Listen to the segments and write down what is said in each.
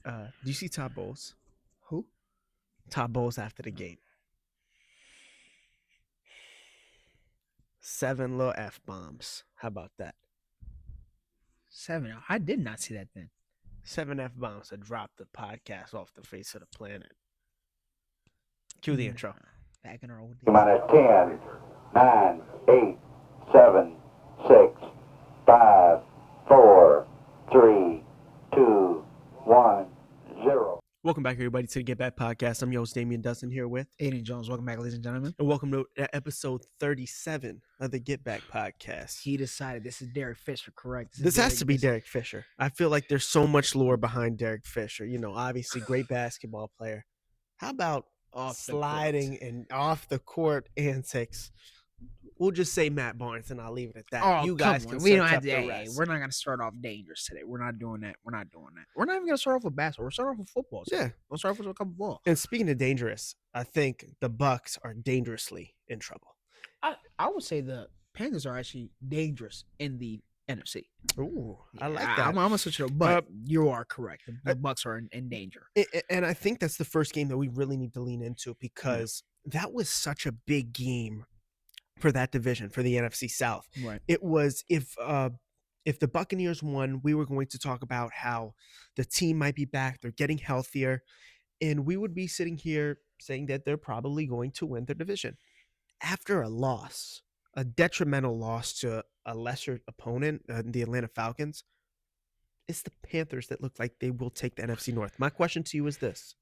Do you see Todd Bowles? Who? Todd Bowles after the game. 7 little F-bombs. How about that? 7. I did not see that then. 7 F-bombs that dropped the podcast off the face of the planet. Cue the intro. Back in our old days. Minus 10, 9, 8, 7, 6, 5, 4, 3, 2, 1, 0. Welcome back, everybody, to the GetBack Podcast. I'm your host, Damian Dusten, here with Ayden Jones. Welcome back, ladies and gentlemen. and welcome to episode 37 of the GetBack Podcast. He decided this is Derek Fisher, correct? This has to be Derek Fisher. I feel like there's so much lore behind Derek Fisher. You know, obviously, great basketball player. How about sliding and off the court antics? We'll just say Matt Barnes, and I'll leave it at that. Oh, you guys come on. can We don't search have up to. the Hey, rest. we're not going to start off dangerous today. We're not doing that. We're not even going to start off with basketball. We're starting off with football. So Yeah. we'll start off with a couple balls. And speaking of dangerous, I think the Bucks are dangerously in trouble. I would say the Panthers are actually dangerous in the NFC. Ooh, I like Yeah, that. I'm going to switch it up, but you are correct. The Bucks are in danger. And I think that's the first game that we really need to lean into because that was such a big game for that division, for the NFC South. Right. It was if the Buccaneers won, we were going to talk about how the team might be back, they're getting healthier, and we would be sitting here saying that they're probably going to win their division. After a loss, a detrimental loss to a lesser opponent, the Atlanta Falcons, it's the Panthers that look like they will take the NFC North. My question to you is this.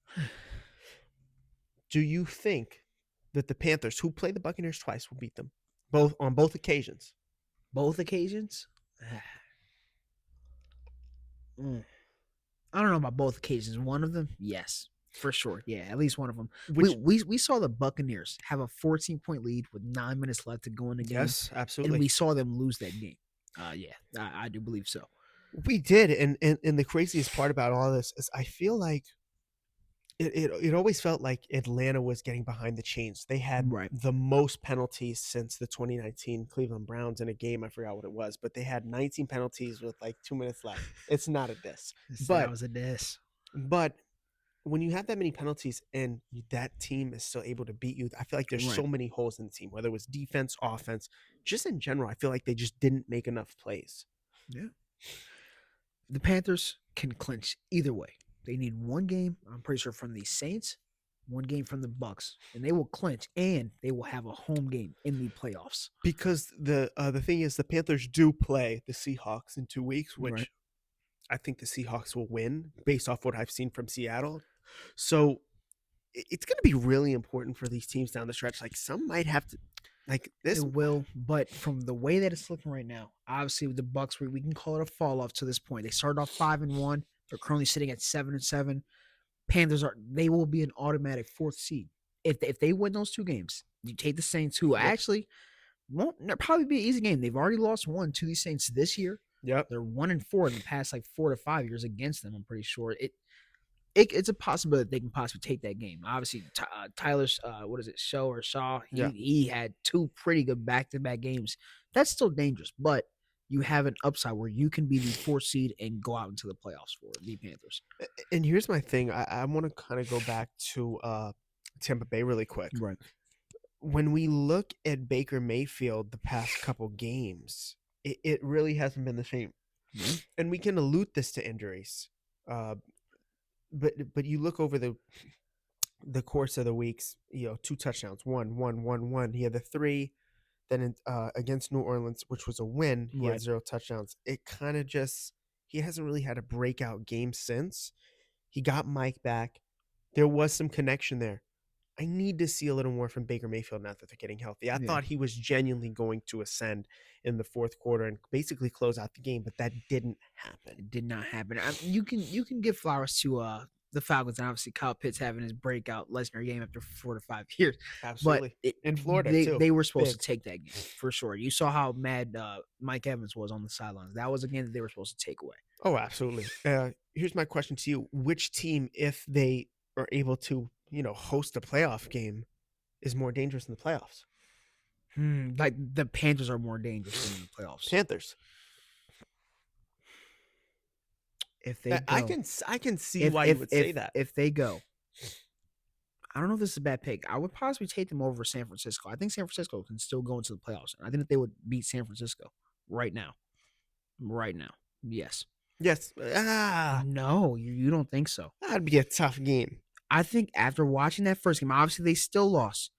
Do you think that the Panthers, who play the Buccaneers twice, will beat them on both occasions? Both occasions? I don't know about both occasions. One of them, yes, for sure. Yeah, at least one of them. We saw the Buccaneers have a 14-point lead with 9 minutes left to go in the game. Yes, absolutely. And we saw them lose that game. I do believe so. We did, and the craziest part about all this is I feel like it always felt like Atlanta was getting behind the chains. They had the most penalties since the 2019 Cleveland Browns in a game. I forgot what it was, but they had 19 penalties with like 2 minutes left. It's not a diss. That was a diss. But when you have that many penalties and that team is still able to beat you, I feel like there's so many holes in the team, whether it was defense, offense, just in general. I feel like they just didn't make enough plays. Yeah. The Panthers can clinch either way. They need one game, I'm pretty sure, from the Saints, one game from the Bucks, and they will clinch, and they will have a home game in the playoffs. Because the thing is, the Panthers do play the Seahawks in 2 weeks, which I think the Seahawks will win based off what I've seen from Seattle. So it's going to be really important for these teams down the stretch. Like some might have to, like this. It will, but from the way that it's looking right now, obviously with the Bucks, we can call it a fall off to this point. They started off 5-1. They're currently sitting at 7-7. Panthers they will be an automatic 4th seed if they win those 2 games. You take the Saints, who actually won't probably be an easy game. They've already lost one to the Saints this year. Yep, they're 1-4 in the past like 4 to 5 years against them. I'm pretty sure it's a possibility that they can possibly take that game. Obviously, Tyler's Shaw. He had 2 pretty good back-to-back games. That's still dangerous, but you have an upside where you can be the 4th seed and go out into the playoffs for the Panthers. And here's my thing. I want to kind of go back to Tampa Bay really quick. Right. When we look at Baker Mayfield the past couple games, it really hasn't been the same. Mm-hmm. And we can allude this to injuries. But you look over the course of the weeks, 2 touchdowns, one. He had the 3. Then against New Orleans, which was a win, he had 0 touchdowns. It kind of he hasn't really had a breakout game since. He got Mike back. There was some connection there. I need to see a little more from Baker Mayfield now that they're getting healthy. I thought he was genuinely going to ascend in the 4th quarter and basically close out the game, but that didn't happen. It did not happen. You can give flowers to the Falcons, and obviously Kyle Pitts having his breakout legendary game after 4 to 5 years. Absolutely. But in Florida, too. They were supposed to take that game, for sure. You saw how mad Mike Evans was on the sidelines. That was a game that they were supposed to take away. Oh, absolutely. Here's my question to you. Which team, if they are able to, host a playoff game, is more dangerous in the playoffs? Like the Panthers are more dangerous in the playoffs. Panthers. if they I go, can see why you would say that. If they go, I don't know if this is a bad pick. I would possibly take them over San Francisco. I think San Francisco can still go into the playoffs. I think that they would beat San Francisco right now. Right now. Yes. Yes. No, you don't think so. That'd be a tough game. I think after watching that first game, obviously they still lost.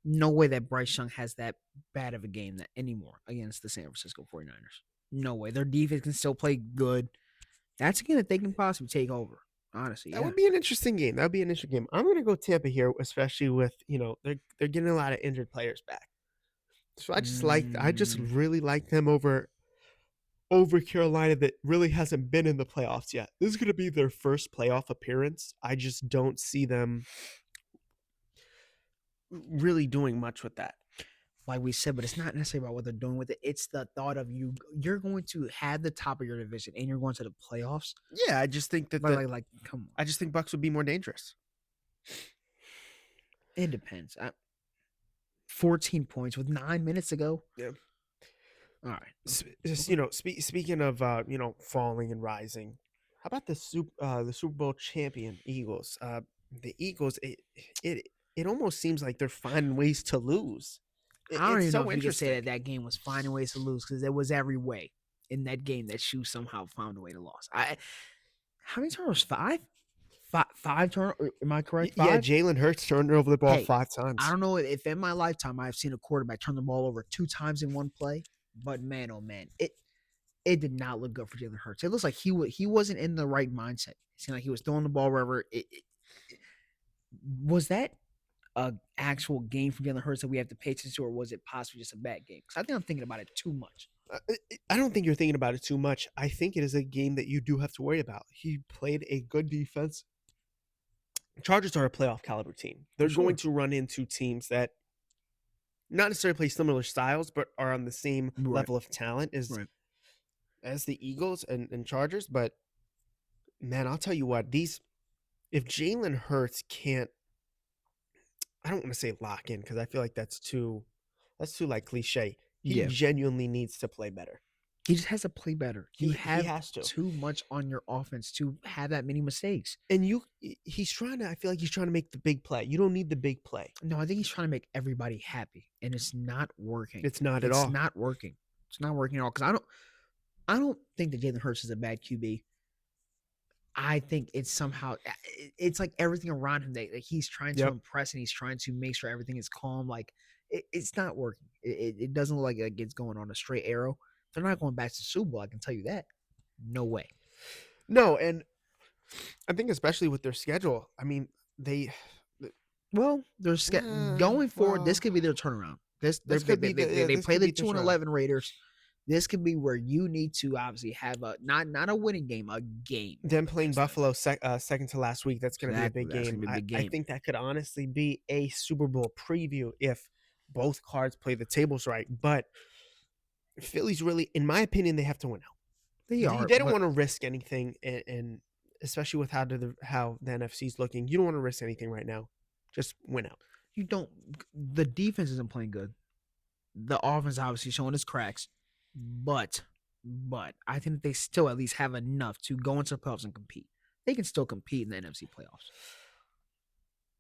No way that Bryce Young has that bad of a game anymore against the San Francisco 49ers. No way. Their defense can still play good. That's a game that they can possibly take over. Honestly, That would be an interesting game. That would be an interesting game. I'm going to go Tampa here, especially with, they're getting a lot of injured players back. So I just really like them over Carolina that really hasn't been in the playoffs yet. This is going to be their first playoff appearance. I just don't see them really doing much with that. Like we said, but it's not necessarily about what they're doing with it. It's the thought of you're going to have the top of your division and you're going to the playoffs. Yeah, I just think that like come on. I just think Bucks would be more dangerous. It depends. 14 points with 9 minutes to go. Yeah. All right. Speaking of falling and rising, how about the Super Bowl champion Eagles? The Eagles, it almost seems like they're finding ways to lose. I don't even know if you could say that game was finding ways to lose because there was every way in that game that you somehow found a way to lose. How many turnovers? Five turnovers? Am I correct? 5? Yeah, Jalen Hurts turned over the ball 5 times. I don't know if in my lifetime I've seen a quarterback turn the ball over 2 times in one play, but man, oh man, it did not look good for Jalen Hurts. It looks like he wasn't in the right mindset. It seemed like he was throwing the ball wherever. Was that an actual game for Jalen Hurts that we have to pay attention to, or was it possibly just a bad game? Because I think I'm thinking about it too much. I don't think you're thinking about it too much. I think it is a game that you do have to worry about. He played a good defense. Chargers are a playoff caliber team. They're going to run into teams that not necessarily play similar styles, but are on the same level of talent as the Eagles and Chargers. But man, I'll tell you what, if Jalen Hurts can't, I don't want to say lock in because I feel like that's too like cliche. He genuinely needs to play better. He just has to play better. He has to. Too much on your offense to have that many mistakes. And I feel like he's trying to make the big play. You don't need the big play. No, I think he's trying to make everybody happy, and it's not working. It's not at all. It's not working. It's not working at all because I don't think that Jalen Hurts is a bad QB. I think it's like everything around him that he's trying to impress and he's trying to make sure everything is calm. Like it's not working. It doesn't look like it's going on a straight arrow. They're not going back to the Super Bowl. I can tell you that. No way. No, and I think especially with their schedule. I mean, they're going forward. This could be their turnaround. They play the 2-11 Raiders. This could be where you need to obviously have not a winning game, a game. Them playing Buffalo second to last week. That's going to be a big game. I think that could honestly be a Super Bowl preview if both cards play the tables right. But Philly's really, in my opinion, they have to win out. They don't want to risk anything, and especially with how the NFC's looking, you don't want to risk anything right now. Just win out. You don't. The defense isn't playing good. The offense obviously showing its cracks. But I think they still at least have enough to go into the playoffs and compete. They can still compete in the NFC playoffs.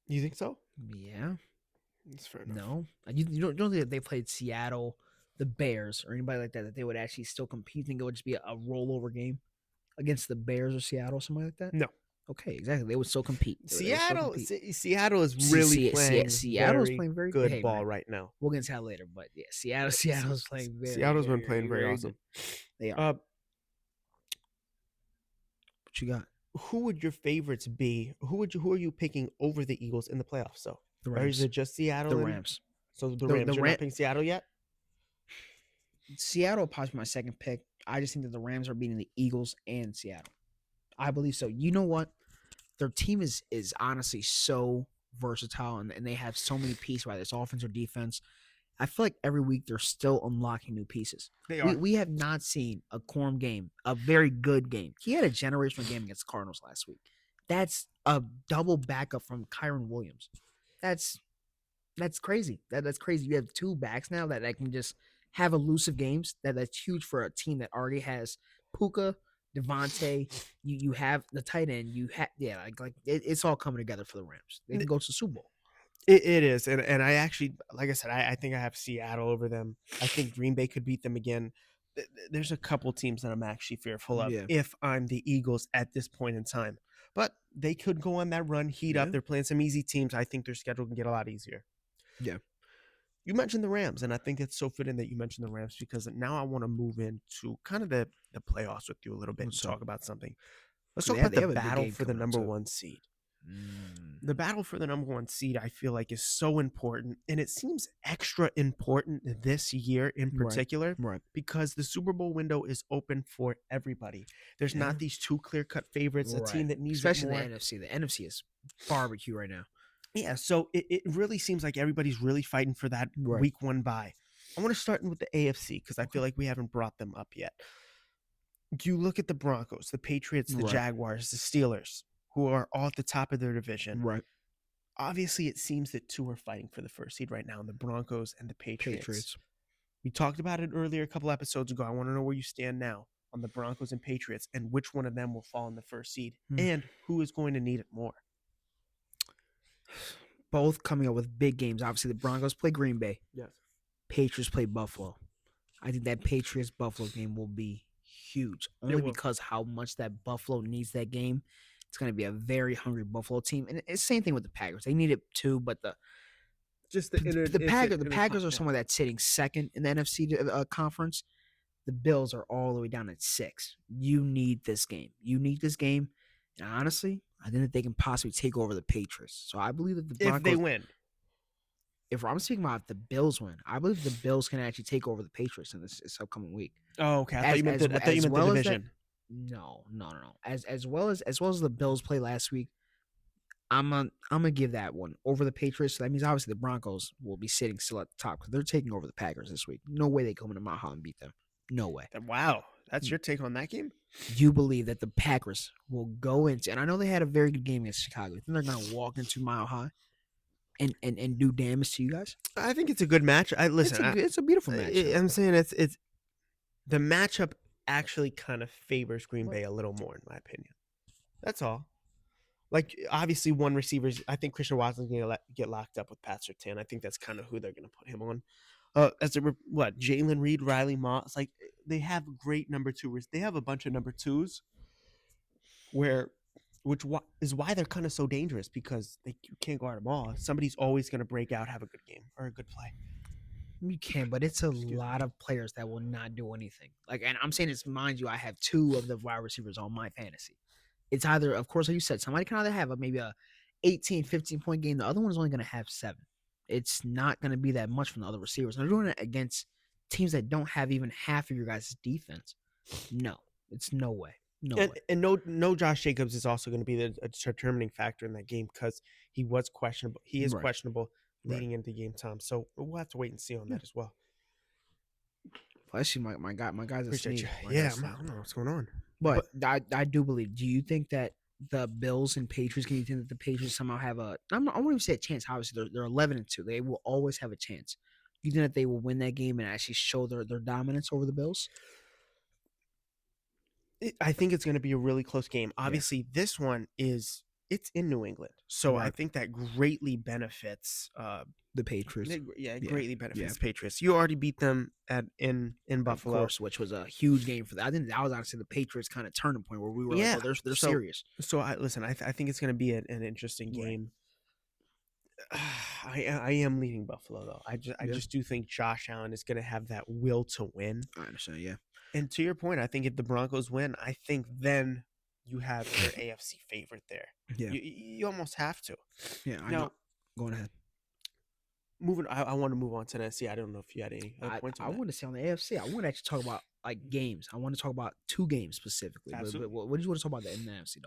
You think so? Yeah. That's fair enough. No. You don't think that they played Seattle, the Bears, or anybody like that they would actually still compete? Think it would just be a rollover game against the Bears or Seattle, something like that? No. Okay, exactly. They would still compete. Seattle is really playing very good ball right now. We'll get into that later, but yeah, Seattle's playing very. Seattle's been playing very awesome. They are. What you got? Who would your favorites be? Who are you picking over the Eagles in the playoffs? So the Rams. Or is it just Seattle? The Rams. So the Rams. You're not picking Seattle yet? Seattle possibly my second pick. I just think that the Rams are beating the Eagles and Seattle. I believe so. You know what? Their team is honestly so versatile, and they have so many pieces, whether it's offense or defense. I feel like every week they're still unlocking new pieces. They are. We have not seen a Corum game, a very good game. He had a generational game against the Cardinals last week. That's a double backup from Kyron Williams. That's crazy. That's crazy. You have 2 backs now that can just have elusive games. That's huge for a team that already has Puka, Devontae, you have the tight end. You have it's all coming together for the Rams. They can go to the Super Bowl. It is, and I actually, like I said, I think I have Seattle over them. I think Green Bay could beat them again. There's a couple teams that I'm actually fearful of if I'm the Eagles at this point in time. But they could go on that run, heat up. They're playing some easy teams. I think their schedule can get a lot easier. Yeah. You mentioned the Rams, and I think it's so fitting that you mentioned the Rams because now I want to move into kind of the playoffs with you a little bit and talk about something. Let's talk about the battle for the number one seed. The battle for the number one seed, I feel like, is so important, and it seems extra important this year in particular, because the Super Bowl window is open for everybody. There's not these two clear-cut favorites, a team that needs especially more. the NFC. The NFC is barbecue right now. Yeah, so it really seems like everybody's really fighting for that week one bye. I want to start with the AFC because I feel like we haven't brought them up yet. You look at the Broncos, the Patriots, the Jaguars, the Steelers, who are all at the top of their division. Right. Obviously, it seems that two are fighting for the first seed right now, the Broncos and the Patriots. We talked about it earlier a couple episodes ago. I want to know where you stand now on the Broncos and Patriots and which one of them will fall in the first seed and who is going to need it more. Both coming up with big games. Obviously, the Broncos play Green Bay. Yes. Patriots play Buffalo. I think that Patriots-Buffalo game will be huge, only because how much that Buffalo needs that game. It's going to be a very hungry Buffalo team, and it's the same thing with the Packers. They need it too, but the Packers are someone that's sitting second in the NFC conference. The Bills are all the way down at 6. You need this game. And honestly, I think that they can possibly take over the Patriots. So I believe that the Broncos, if they win. If I'm speaking about if the Bills win, I believe the Bills can actually take over the Patriots in this upcoming week. Oh, okay. I thought you meant the division. No. As well as the Bills play last week, I'm gonna give that one over the Patriots. So that means obviously the Broncos will be sitting still at the top because they're taking over the Packers this week. No way they come into Mile High and beat them. No way. Wow, that's your take on that game? You believe that the Packers will go into, and I know they had a very good game against Chicago. You think they're gonna walk into Mile High and do damage to you guys? I think it's a good match. It's a beautiful match. I'm saying it's the matchup actually kind of favors Green Bay a little more, in my opinion. That's all. Like, obviously, one receiver, I think Christian Watson's going to get locked up with Pat Surtain. I think that's kind of who they're going to put him on. Jalen Reed, Riley Moss. Like, they have great number two. They have a bunch of number twos which is why they're kind of so dangerous because you can't guard them all. Somebody's always going to break out, have a good game or a good play. You can, but it's a lot of players that will not do anything. Like, and I'm saying this, mind you, I have 2 of the wide receivers on my fantasy. It's either, of course, like you said, somebody can either have maybe a 18, 15-point game. The other one's only going to have 7. It's not going to be that much from the other receivers. And they're doing it against teams that don't have even half of your guys' defense. No, it's no way. And no Josh Jacobs is also going to be a determining factor in that game because he was questionable. He is questionable leading into game time. So we'll have to wait and see on that as well. Actually, my guy's a sneak. I don't know what's going on. But I do believe. Do you think that the Bills and Patriots? Can you think that the Patriots somehow have I won't even say a chance. Obviously, they're 11-2. They will always have a chance. Do you think that they will win that game and actually show their dominance over the Bills? I think it's going to be a really close game. Obviously, this one it's in New England, so I think that greatly benefits the Patriots. Greatly benefits the Patriots. You already beat them in Buffalo, of course, which was a huge game for them. I think that was honestly the Patriots' kind of turning point where we were like, oh, they're serious. So I think it's going to be an interesting game. I am leaning Buffalo though. I just do think Josh Allen is going to have that will to win. I understand, yeah. And to your point, I think if the Broncos win, I think then you have your AFC favorite there. Yeah, you almost have to. Yeah, I know. Going ahead. I want to move on to the NFC. I don't know if you had any points on that. I want to say on the AFC, I want to actually talk about like games. I want to talk about 2 games specifically. But what do you want to talk about in the NFC,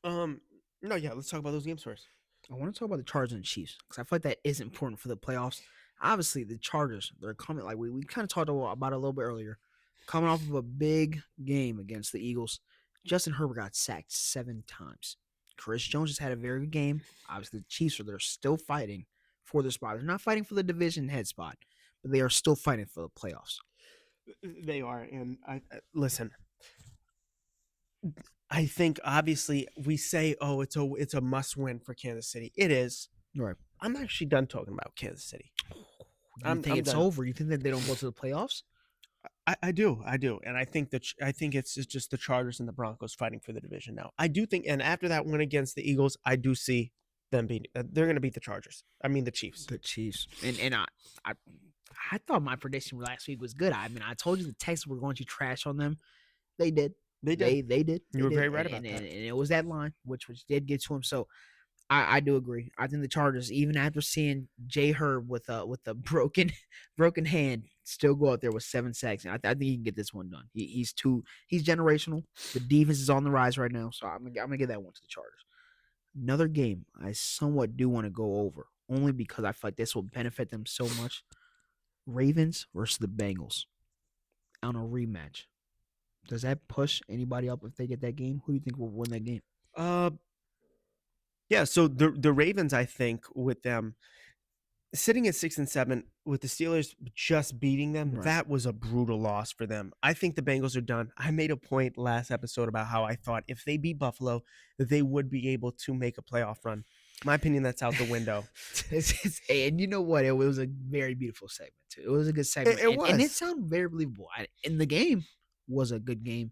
though? Let's talk about those games first. I want to talk about the Chargers and Chiefs because I feel like that is important for the playoffs. Obviously, the Chargers, they're coming, like we kind of talked about it a little bit earlier, coming off of a big game against the Eagles. Justin Herbert got sacked 7 times. Chris Jones just had a very good game. Obviously, the Chiefs they're still fighting for their spot. They're not fighting for the division head spot, but they are still fighting for the playoffs. They are, and I listen. I think obviously we say, oh, it's a must win for Kansas City. It is. Right. I'm actually done talking about Kansas City. You think it's done. over? You think that they don't go to the playoffs? I do, and I think it's just the Chargers and the Broncos fighting for the division now. I do think, and after that win against the Eagles, I do see them being. They're going to beat the Chargers. I mean the Chiefs. The Chiefs. And I thought my prediction last week was good. I mean, I told you the Texans were going to trash on them. They did. They did. They did. You were They very did. right about And that. it was that line, which did get to him. So I do agree. I think the Chargers, even after seeing Jay Herb with a broken hand, still go out there with 7 sacks. And I think he can get this one done. He's generational. The defense is on the rise right now, so I'm gonna give that one to the Chargers. Another game I somewhat do want to go over, only because I feel like this will benefit them so much. Ravens versus the Bengals on a rematch. Does that push anybody up if they get that game? Who do you think will win that game? Yeah. So the Ravens, I think, with them sitting at 6-7, with the Steelers just beating them, Right. that was a brutal loss for them. I think the Bengals are done. I made a point last episode about how I thought if they beat Buffalo, that they would be able to make a playoff run. My opinion, that's out the window. And you know what? It was a very beautiful segment too. It was a good segment. It and it was. sounded very believable. And the game was a good game.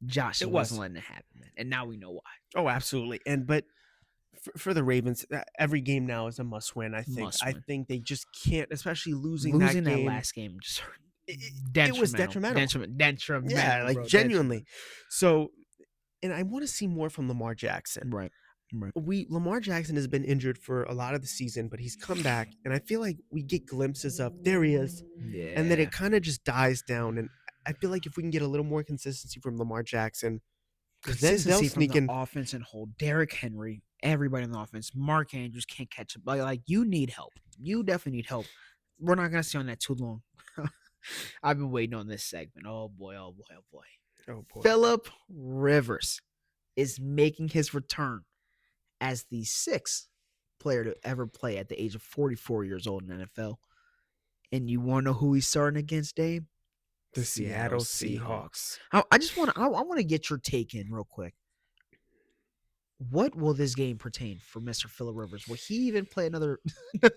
Josh It wasn't was. letting it happen, man. And now we know why. Oh, absolutely. But for the Ravens, every game now is a must win. I think. Must I win. think they just can't, especially losing Losing that that game. last game just It was detrimental. Detrimental. Yeah, like bro, genuinely. So, and I want to see more from Lamar Jackson. Right. Lamar Jackson has been injured for a lot of the season, but he's come back, and I feel like we get glimpses of there he is, Yeah. and then it kind of just dies down. And I feel like if we can get a little more consistency from Lamar Jackson, because then they'll Consistency from sneak the in. offense and hold Derrick Henry, everybody in the offense. Mark Andrews can't catch it. Like you need help. You definitely need help. We're not gonna stay on that too long. I've been waiting on this segment. Oh boy. Oh boy. Phillip Rivers is making his return as the 6th player to ever play at the age of 44 years old in the NFL. And you want to know who he's starting against, Dave? The Seattle Seahawks. I just want to get your take in real quick. What will this game pertain for Mr. Phillip Rivers? Will he even play another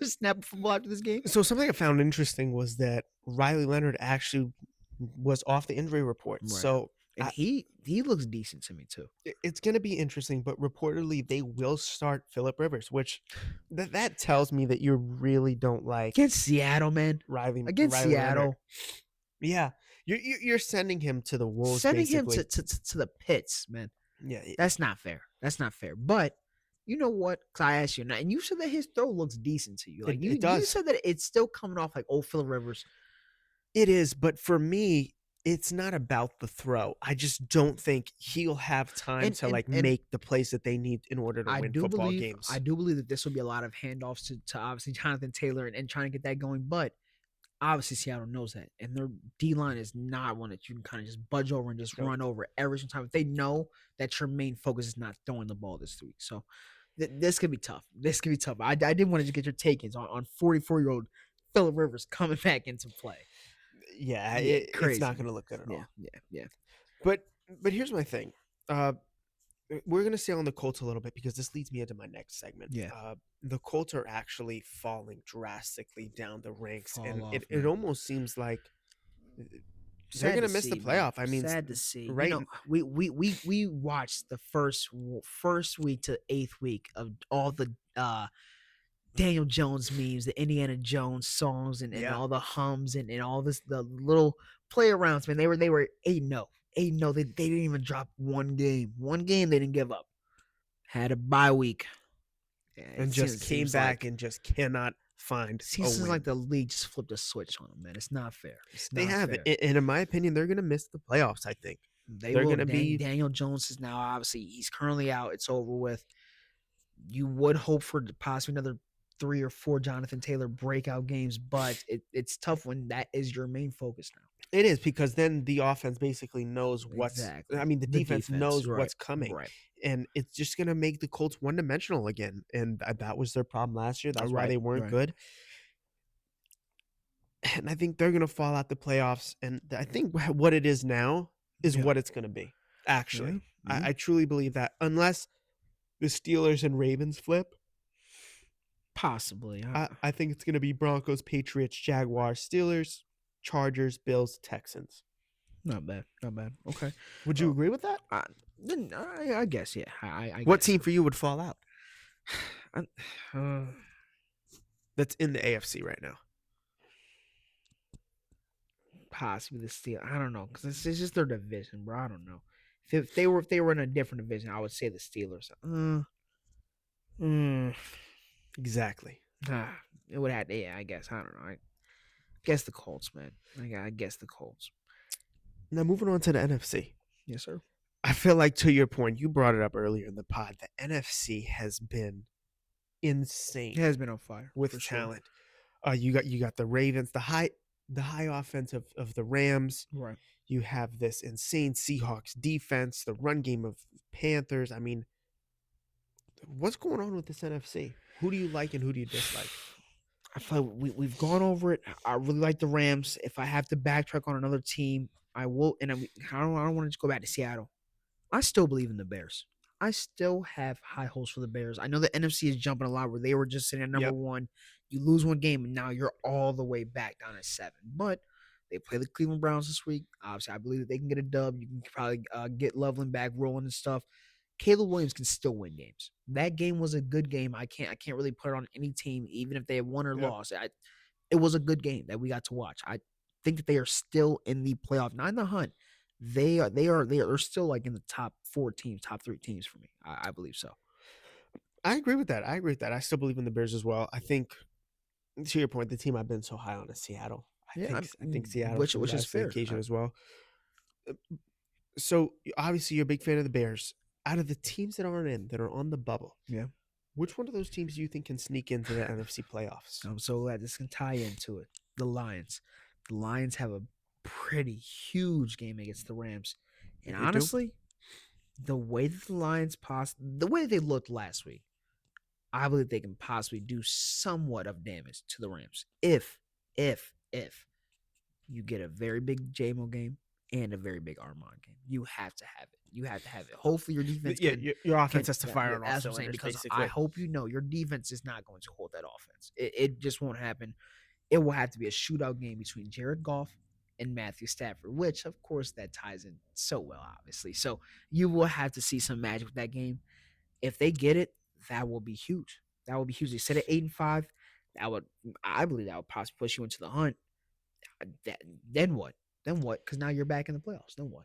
snap of football after this game? So something I found interesting was that Riley Leonard actually was off the injury report. Right. So And he looks decent to me too. it's going to be interesting, but reportedly they will start Phillip Rivers, which that tells me that you really don't like Against Seattle, man. Riley Against Seattle. Leonard. Yeah, you're sending him to the Wolves. Sending basically. him to the pits, man. Yeah, That's not fair. That's not fair. But you know what? Because I asked you, and you said that his throw looks decent to you. Like it does. You said that it's still coming off like old Phillip Rivers. It is, but for me, it's not about the throw. I just don't think he'll have time to make the plays that they need in order to win football games. I do believe that this will be a lot of handoffs to obviously Jonathan Taylor and trying to get that going. But obviously Seattle knows that. And their D-line is not one that you can kind of just budge over and just run over every single time. If they know that your main focus is not throwing the ball this week. So this could be tough. I did want to just get your take on 44-year-old Phillip Rivers coming back into play. Yeah, crazy. It's not going to look good at all. Yeah. But here's my thing. We're going to stay on the Colts a little bit because this leads me into my next segment. Yeah. The Colts are actually falling drastically down the ranks, it man. almost seems like they're going to miss the playoff. Man. I mean, sad to see. Right? You know, we watched the first week to 8th week of all the Daniel Jones memes, the Indiana Jones songs, and all the hums and all this, the little play arounds. Man, they were 8-0. 8-0. They didn't even drop one game. One game they didn't give up. Had a bye week. Yeah, and just came back and just cannot find a seems win. like the league just flipped a switch on them, man. It's not fair. They have it. And in my opinion, they're going to miss the playoffs, I think. They're going to be. Daniel Jones is now, obviously, he's currently out. It's over with. You would hope for possibly another 3 or 4 Jonathan Taylor breakout games, but it's tough when that is your main focus now. It is, because then the offense basically knows what's exactly. I mean, the defense knows right, what's coming. Right. And it's just going to make the Colts one-dimensional again. And that was their problem last year. That's why they weren't good. And I think they're going to fall out the playoffs. And I think what it is now is what it's going to be, actually. Mhm. I truly believe that. Unless the Steelers and Ravens flip, Possibly. I think it's going to be Broncos, Patriots, Jaguars, Steelers, Chargers, Bills, Texans. Not bad. Not bad. Okay. Would you agree with that? Then I guess, yeah. I What guess team for you would fall out? uh, That's in the AFC right now. possibly the Steelers. I don't know, because it's just their division, bro. I don't know. If they were in a different division, I would say the Steelers. Exactly. It would have. Yeah, I guess. I don't know. I guess the Colts, man. I guess the Colts. Now moving on to the NFC. Yes, sir. I feel like, to your point, you brought it up earlier in the pod, the NFC has been insane It has been on fire with for sure. talent. You got the Ravens, the high offense of the Rams. Right. You have this insane Seahawks defense, the run game of Panthers. I mean, what's going on with this NFC? Who do you like and who do you dislike? I feel like we've gone over it. I really like the Rams. If I have to backtrack on another team, I will. And I don't want to just go back to Seattle. I still believe in the Bears. I still have high hopes for the Bears. I know the NFC is jumping a lot where they were just sitting at number Yep. one. You lose one game and now you're all the way back down at 7. But they play the Cleveland Browns this week. Obviously, I believe that they can get a dub. You can probably get Loveland back rolling and stuff. Caleb Williams can still win games. That game was a good game. I can't really put it on any team, even if they had won or Yep. lost. It was a good game that we got to watch. I think that they are still in the playoff, not in the hunt. They're still like in the top 4 teams, top 3 teams for me. I believe so. I agree with that. I still believe in the Bears as well. I think, to your point, the team I've been so high on is Seattle. I think Seattle which should is rise to the fair. occasion as well. So obviously you're a big fan of the Bears. Out of the teams that aren't in, that are on the bubble, Yeah. which one of those teams do you think can sneak into the NFC playoffs? I'm so glad this can tie into it. The Lions. The Lions have a pretty huge game against the Rams. And They do. honestly, the way that the Lions the way they looked last week, I believe they can possibly do somewhat of damage to the Rams. If you get a very big JMO game and a very big Armand game. You have to have it. You have to have it. Hopefully your defense Your offense has to yeah, fire on all that's what I'm saying, cylinders, because basically. I hope you know your defense is not going to hold that offense. It just won't happen. It will have to be a shootout game between Jared Goff and Matthew Stafford, which of course that ties in so well, obviously. So you will have to see some magic with that game. If they get it, that will be huge. That will be huge. They set at 8-5. I believe that would possibly push you into the hunt. Then what? Because now you're back in the playoffs. Then what?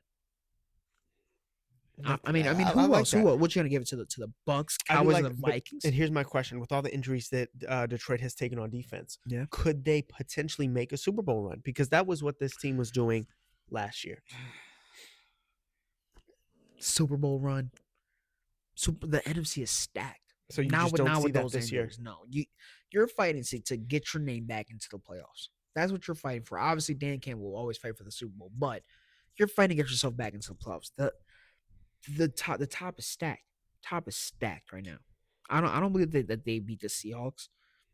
I mean, who like else? that. What you gonna give it to the Bucks, I do Cowboys, like and the but- Vikings? And here's my question: with all the injuries that Detroit has taken on defense, Yeah. could they potentially make a Super Bowl run? Because that was what this team was doing last year. Super Bowl run. The NFC is stacked. So you now just with, don't now see with that those this year. injuries, no. You're fighting to get your name back into the playoffs. That's what you're fighting for. Obviously, Dan Campbell will always fight for the Super Bowl, but you're fighting to get yourself back into the playoffs. The top is stacked. Top is stacked right now. I don't believe that they beat the Seahawks.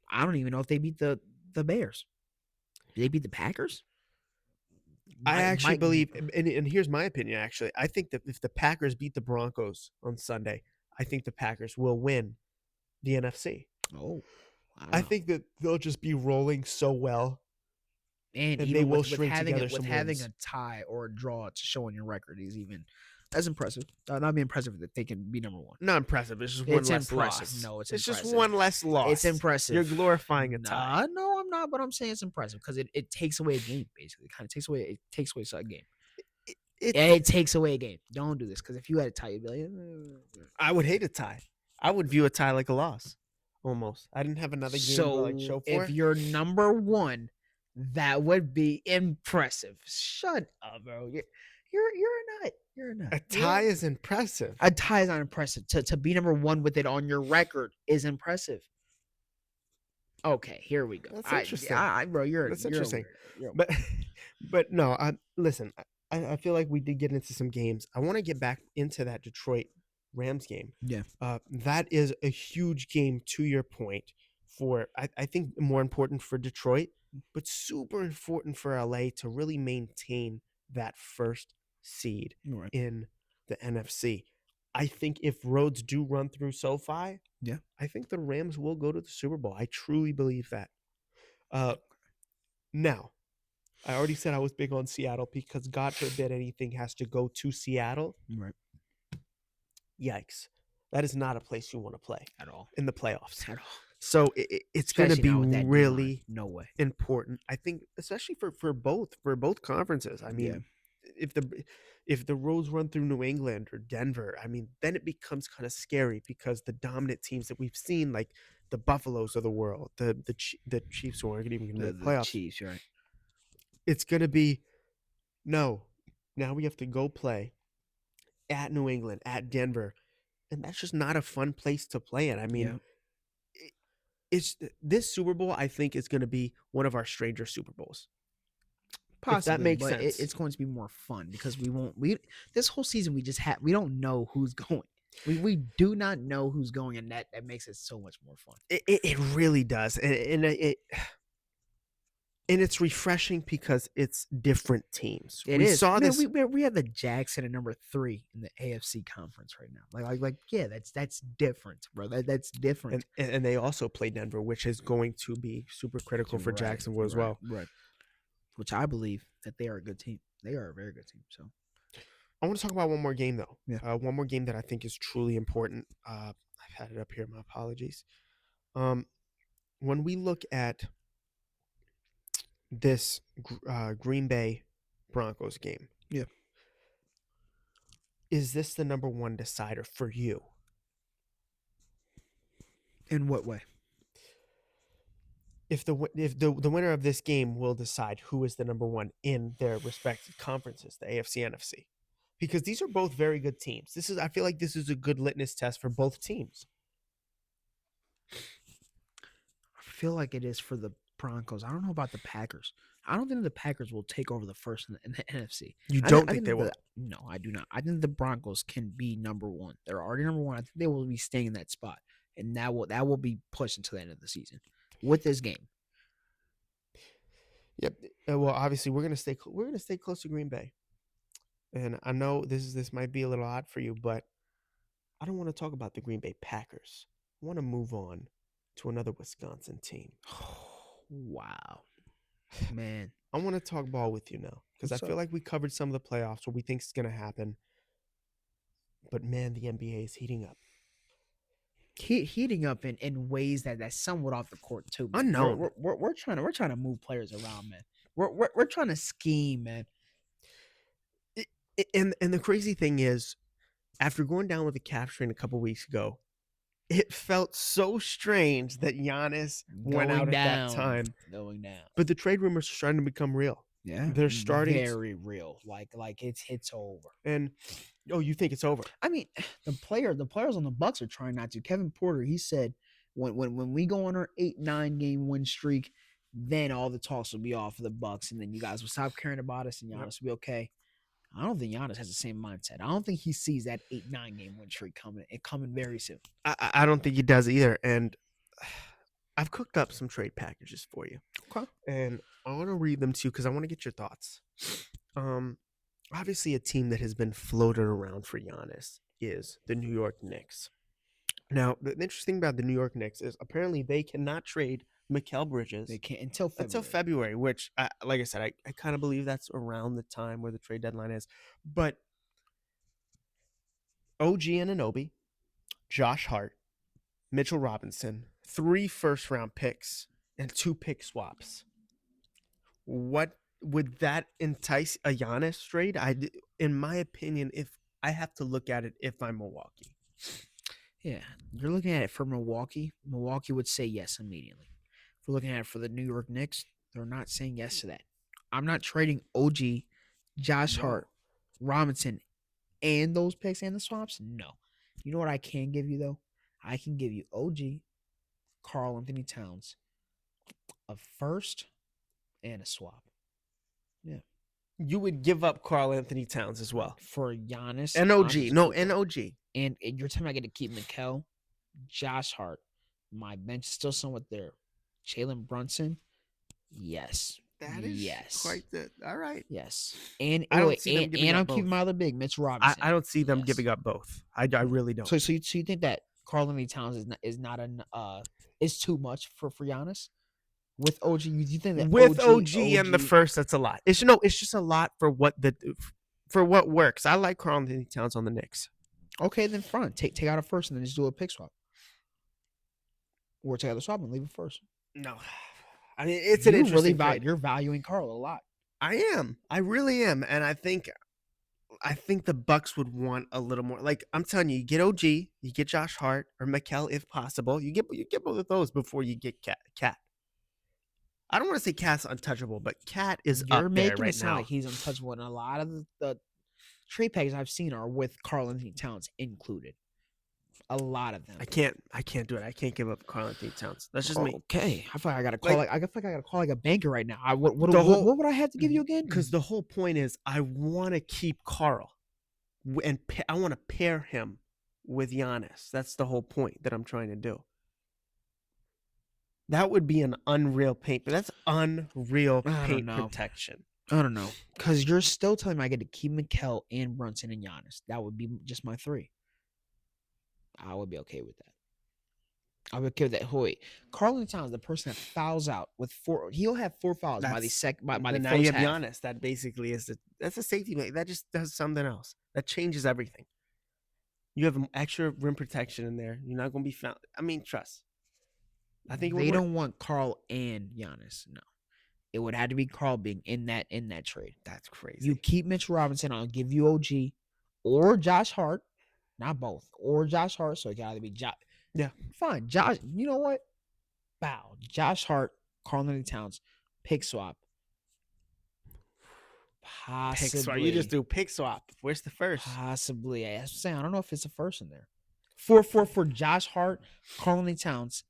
I don't even know if they beat the Bears. Did they beat the Packers? I actually believe, and here's my opinion. Actually, I think that if the Packers beat the Broncos on Sunday, I think the Packers will win the NFC. Oh, wow. I think that they'll just be rolling so well. And they even will with string having together some having wins. a tie or a draw to show on your record is even that's impressive. Not be impressive that they can be number one. Not impressive. It's just one It's less impressive. loss. No, it's just impressive. one less loss. It's impressive. You're glorifying a tie. No, I'm not. But I'm saying it's impressive because it takes away a game. Basically, it takes away a game. It takes away a game. Don't do this because if you had a tie, you'd be like, I would hate a tie. I would view a tie like a loss, almost. I didn't have another game to like show for if it. you're number one, that would be impressive. Shut up, bro. You're a nut. You're a nut. A tie is impressive. A tie is not impressive. To be number one with it on your record is impressive. Okay, here we go. That's interesting. Bro, That's you're interesting. weird. But no. Listen. I feel like we did get into some games. I want to get back into that Detroit Rams game. Yeah. That is a huge game. To your point, for I think more important for Detroit, but super important for LA to really maintain that first seed Right. in the NFC. I think if roads do run through SoFi, Yeah. I think the Rams will go to the Super Bowl. I truly believe that. Now, I already said I was big on Seattle because God forbid anything has to go to Seattle. Right. Yikes. That is not a place you want to play At all. in the playoffs. At all. So it's going to Especially be now with that really D-line. No way. important. I think, especially for both conferences. I mean, if the roads run through New England or Denver, I mean, then it becomes kind of scary because the dominant teams that we've seen, like the Buffaloes of the world, the Chiefs who aren't even going to make The playoffs. Chiefs, right? It's going to be no. Now we have to go play at New England, at Denver, and that's just not a fun place to play in. I mean, it's this Super Bowl. I think is going to be one of our stranger Super Bowls. Possibly, if that makes but sense. It's going to be more fun because we this whole season we don't know who's going. We do not know who's going, and that makes it so much more fun. It really does, and it's refreshing because it's different teams. We saw this. We have the Jackson at number 3 in the AFC conference right now. Like yeah, that's different, bro. That's different. And they also play Denver, which is going to be super critical for Jacksonville as well. Right. Which I believe that they are a good team. They are a very good team. So I want to talk about one more game though. Yeah. One more game that I think is truly important. I've had it up here. My apologies. When we look at this Green Bay Broncos game. Yeah. Is this the number one decider for you? In what way? If the winner of this game will decide who is the number one in their respective conferences, the AFC, NFC, because these are both very good teams. I feel like this is a good litmus test for both teams. I feel like it is for the Broncos. I don't know about the Packers. I don't think the Packers will take over the first in the NFC. You don't think they will? No, I do not. I think the Broncos can be number one. They're already number one. I think they will be staying in that spot, and that will be pushed until the end of the season with this game. Yep. Well, obviously, we're gonna stay close to Green Bay, and I know this might be a little odd for you, but I don't want to talk about the Green Bay Packers. I want to move on to another Wisconsin team. Wow, man. I want to talk ball with you now because I feel like we covered some of the playoffs, what we think is going to happen. But, man, the NBA is heating up. Heating up in ways that's somewhat off the court, too. Man. Unknown. We're trying to move players around, man. We're trying to scheme, man. And the crazy thing is, after going down with the cap strain a couple weeks ago, it felt so strange that Giannis went out at that time. Going down. But the trade rumors are starting to become real. Yeah. They're starting very real. Like it's over. And you think it's over? I mean, the players on the Bucks are trying not to. Kevin Porter, he said when we go on our 8-9 game win streak, then all the talks will be off for the Bucks, and then you guys will stop caring about us and Giannis will be okay. I don't think Giannis has the same mindset. I don't think he sees that 8-9 game win streak coming very soon. I don't think he does either. And I've cooked up some trade packages for you. Okay. And I want to read them to you because I want to get your thoughts. Obviously, a team that has been floated around for Giannis is the New York Knicks. Now, the interesting thing about the New York Knicks is apparently they cannot trade Mikal Bridges. They can't until February, which, like I said, I kind of believe that's around the time where the trade deadline is. But OG Anunoby, Josh Hart, Mitchell Robinson, 3 first-round picks, and 2 pick swaps. What would that entice a Giannis trade? In my opinion, if I have to look at it, if I'm Milwaukee. Yeah, you're looking at it for Milwaukee. Milwaukee would say yes immediately. If we're looking at it for the New York Knicks, they're not saying yes to that. I'm not trading OG, Josh Hart, Robinson, and those picks and the swaps. No. You know what I can give you, though? I can give you OG, Karl Anthony Towns, a first, and a swap. Yeah. You would give up Karl Anthony Towns as well. For Giannis. And OG. No, and OG. And you're telling me I get to keep Mikal, Josh Hart. My bench is still somewhat there. Jalen Brunson. Yes. That is Yes. quite the all right. Yes. And I don't wait, see them giving and up I'm keeping both. my other big, Mitch Robinson. I don't see them Yes. giving up both. I really don't. So you think that Karl-Anthony Towns is not is too much for Giannis? With OG, you think that With OG in the first, that's a lot. It's just a lot for what works. I like Karl-Anthony Towns on the Knicks. Okay, then fine. Take out a first and then just do a pick swap. Or take out the swap and leave it first. No. I mean, it's an interesting trade. You're valuing Karl a lot. I am. I really am. And I think the Bucks would want a little more. Like, I'm telling you, you get OG, you get Josh Hart or Mikal if possible. You get both of those before you get Cat. I don't want to say Cat's untouchable, but Cat is up there right now. You're making it sound like he's untouchable, and a lot of the trade packages I've seen are with Karl-Anthony Towns included. A lot of them. I can't do it. I can't give up Karl-Anthony Towns. That's just me. Okay, I feel like I gotta call. I feel like I gotta call like a banker right now. What would I have to give you again? Because the whole point is, I want to keep Karl, and I want to pair him with Giannis. That's the whole point that I'm trying to do. That would be an unreal paint, but that's unreal paint protection. I don't know, because you're still telling me I get to keep Mikal and Brunson and Giannis. That would be just my three. I would be okay with that. I would give that. Wait, Karl-Anthony Towns, the person that fouls out with 4, he'll have 4 fouls by the second. By the now first you have half. Giannis. That basically is that's a safety net. That just does something else. That changes everything. You have extra rim protection in there. You're not going to be found. I mean, trust. I think they don't want Karl and Giannis. No, it would have to be Karl being in that trade. That's crazy. You keep Mitch Robinson. I'll give you OG or Josh Hart, not both, or Josh Hart. So it can either be Josh. Yeah, fine. Josh, you know what? Bow. Josh Hart, Karl-Anthony Towns, pick swap. Possibly. Pick swap. You just do pick swap. Where's the first? Possibly. I'm saying I don't know if it's a first in there. For Josh Hart, Karl-Anthony Towns.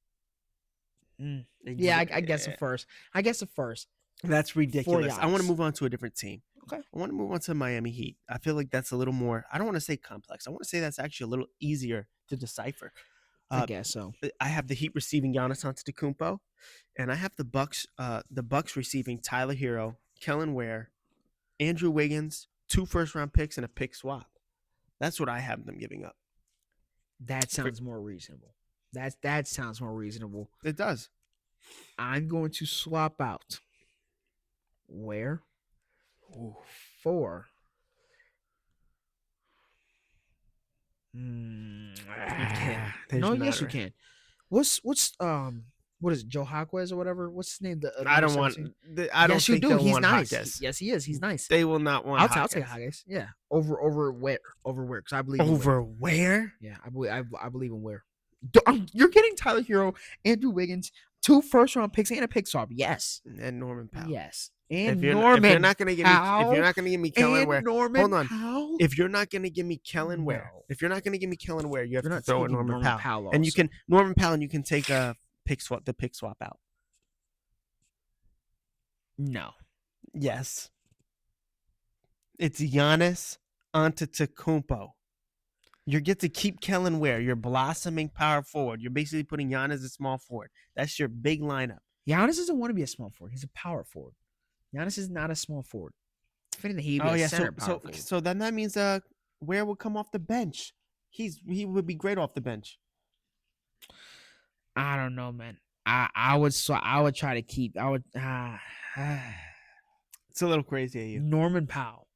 Yeah, I guess a first. That's ridiculous. I want to move on to a different team. Okay. I want to move on to Miami Heat. I feel like that's a little more, I don't want to say complex. I want to say that's actually a little easier to decipher. I guess so. I have the Heat receiving Giannis Antetokounmpo, and I have the Bucks receiving Tyler Hero, Kellen Ware, Andrew Wiggins, 2 first-round picks, and a pick swap. That's what I have them giving up. That sounds more reasonable. That sounds more reasonable. It does. I'm going to swap out Ware for You can't. Yes, you can. What's what is it, Joe Hawkins or whatever? What's his name? I don't want. I don't think they'll He's want nice. Hawkins. Yes, he is. He's nice. They will not want. I'll take Hawkins. Yeah, over Ware because I believe over Ware. Yeah, I believe in Ware. You're getting Tyler Hero, Andrew Wiggins, 2 first-round picks and a pick swap. Yes, and Norman Powell. Yes, and if you're not going to give me Kellen Ware, hold on. Powell? If you're not going to give me Kellen Ware, you have to throw in Norman Powell, and also. You can take a pick swap out. No. Yes. It's Giannis Antetokounmpo. You get to keep Kellen Ware. You're blossoming power forward. You're basically putting Giannis as a small forward. That's your big lineup. Giannis doesn't want to be a small forward. He's a power forward. Giannis is not a small forward. If anything, he'd be a center power forward. So then that means Ware would come off the bench. He would be great off the bench. I don't know, man. I would try to keep. I would. It's a little crazy at you. Norman Powell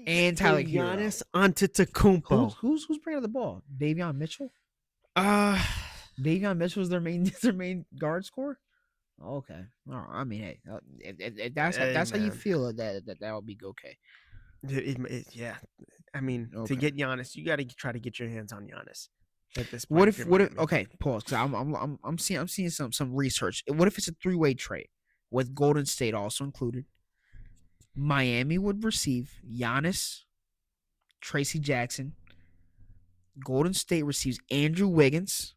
and Tyler Hero. Giannis Antetokounmpo. Who's bringing the ball? Davion Mitchell. Davion Mitchell is their main guard scorer. Okay. All right. I mean, hey, if that's how you feel, that would be okay. Yeah. I mean, to get Giannis, you got to try to get your hands on Giannis. At this point, what if? Okay, pause. Because I'm seeing some research. What if it's a 3-way trade with Golden State also included? Miami would receive Giannis, Tracy Jackson. Golden State receives Andrew Wiggins.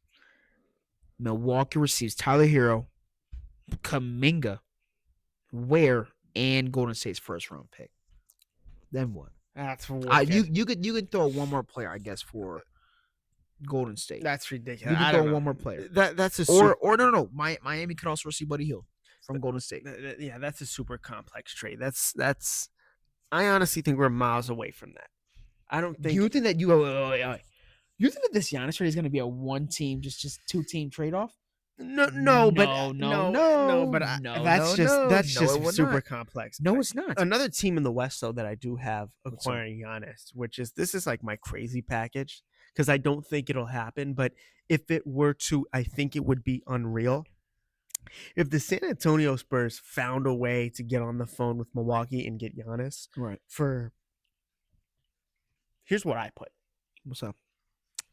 Milwaukee receives Tyler Hero, Kuminga, Ware, and Golden State's first-round pick. Then what? That's you could throw one more player, I guess, for Golden State. That's ridiculous. You could throw one more player. That's a or no. Miami could also receive Buddy Hield. from Golden State. Yeah, that's a super complex trade. That's. I honestly think we're miles away from that. I don't think. You think that you think that this Giannis trade is going to be a one team, just two team trade off? No, but that's just super complex. No, it's not. Another team in the West, though, that I do have acquiring Giannis, this is like my crazy package because I don't think it'll happen. But if it were to, I think it would be unreal. If the San Antonio Spurs found a way to get on the phone with Milwaukee and get Giannis, right? Here's what I put. What's up?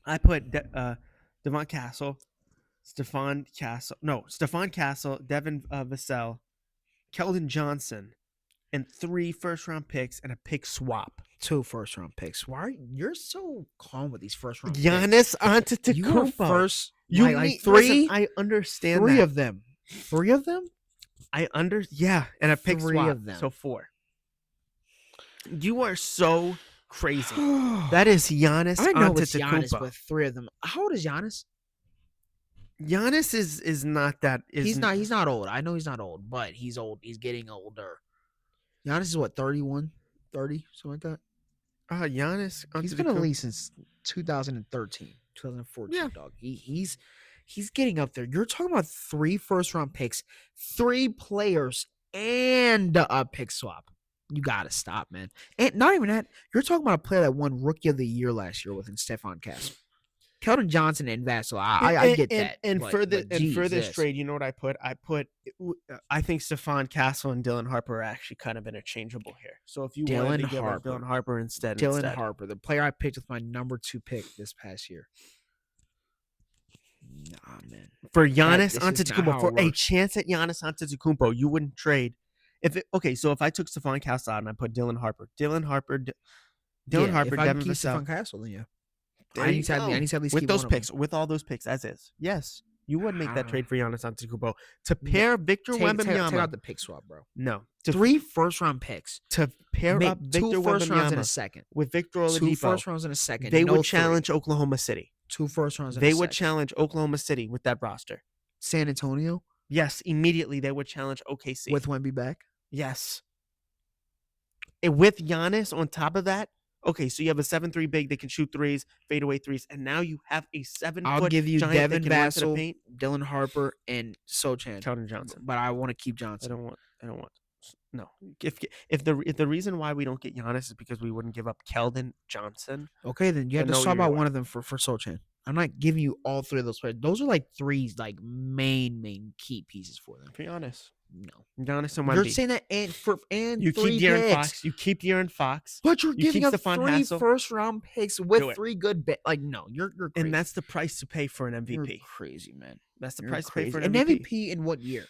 I put Devon Castle. Stephon Castle, Devin Vassell, Keldon Johnson, and 3 first-round picks and a pick swap. 2 first-round picks. Why are you're so calm with these first-round Giannis Antetokounmpo. You like 3? Listen, I understand 3 that. of them. 3 of them? and a pick 3 swap. of them. So 4. You are so crazy. That is Giannis Antetokounmpo. I know it's Giannis with 3 of them. How old is Giannis? Giannis is not that. He's not old. I know he's not old, but he's old. He's getting older. Giannis is what, 31, 30, something like that. Giannis. He's been in the league since 2013, 2014. Yeah. Dog. He's getting up there. You're talking about 3 first-round picks, 3 players, and a pick swap. You gotta stop, man. And not even that. You're talking about a player that won Rookie of the Year last year with Stephon Castle. Keldon Johnson and Vassell. I get that. And for this trade, you know what I put? I think Stephon Castle and Dylan Harper are actually kind of interchangeable here. So if you wanted to give up Dylan Harper instead. Harper, the player I picked with my number 2 pick this past year. Nah, man. For Giannis Antetokounmpo, for a chance at Giannis Antetokounmpo, you wouldn't trade. So if I took Stephon Castle out and I put Dylan Harper, Devin Vassell. Stephon Castle, then yeah. I need to at least with those picks, with all those picks as is. Yes, you would make that trade for Giannis Antetokounmpo to pair Victor Wembanyama. Take out the pick swap, bro. No, 3 first-round picks to pair up Victor 2 first rounds in a Wembanyama second with Victor Oladipo. 2 first rounds in a second. They would challenge Oklahoma City. 2 first rounds. They would challenge Oklahoma City with that roster. San Antonio. Yes, immediately they would challenge OKC with Wemby back. Yes, and with Giannis on top of that. Okay, so you have a 7'3" big that can shoot threes, fadeaway threes, and now you have a 7-foot I'll give you giant Devin that can run to the Vassell, paint. Dylan Harper, and Sochan. Keldon Johnson. But I want to keep Johnson. I don't want. No. If the reason why we don't get Giannis is because we wouldn't give up Keldon Johnson. Okay, then you have to swap out one of them for Sochan. I'm not giving you all 3 of those players. Those are like 3 like main key pieces for them. To be honest. No. Giannis and Wemby. You're saying that and you 3 keep De'Aaron picks. Fox. You keep De'Aaron Fox. But you're giving up Stephon 3 Hassel. first-round picks with 3 good like no, you're crazy. And that's the price to pay for an MVP. You're crazy, man. That's the You're price crazy. to pay for an MVP. An MVP in what year?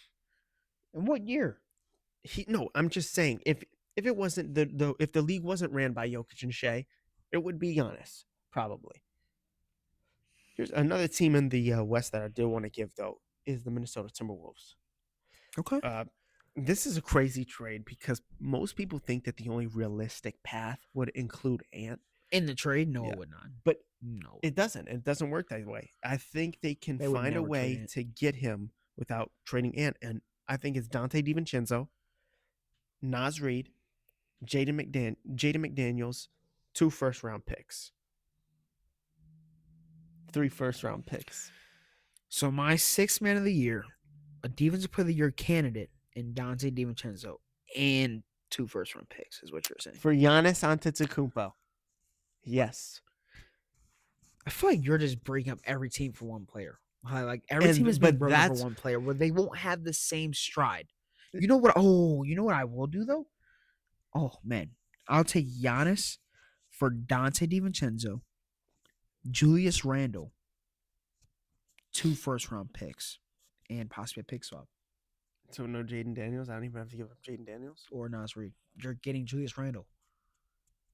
In what year? No, I'm just saying if it wasn't if the league wasn't ran by Jokic and Shea, it would be Giannis probably. Here's another team in the West that I do want to give though is the Minnesota Timberwolves. Okay. This is a crazy trade because most people think that the only realistic path would include Ant. In the trade? No, it would not. But no. It doesn't. It doesn't work that way. I think they can find a way to get him without trading Ant. And I think it's Dante DiVincenzo, Naz Reid, Jaden McDaniels, 2 first-round picks. 3 first-round picks. So my 6th man of the year, a defensive player of the year candidate, and Dante DiVincenzo, and 2 first-round picks is what you're saying. For Giannis Antetokounmpo. Yes. I feel like you're just breaking up every team for one player. Like every team has been broken up for one player where they won't have the same stride. You know what? Oh, you know what I will do though? Oh man, I'll take Giannis for Dante DiVincenzo, Julius Randle, 2 first-round picks, and possibly a pick swap. So no Jaden Daniels? I don't even have to give up Jaden Daniels? Or Naz Reid. You're getting Julius Randle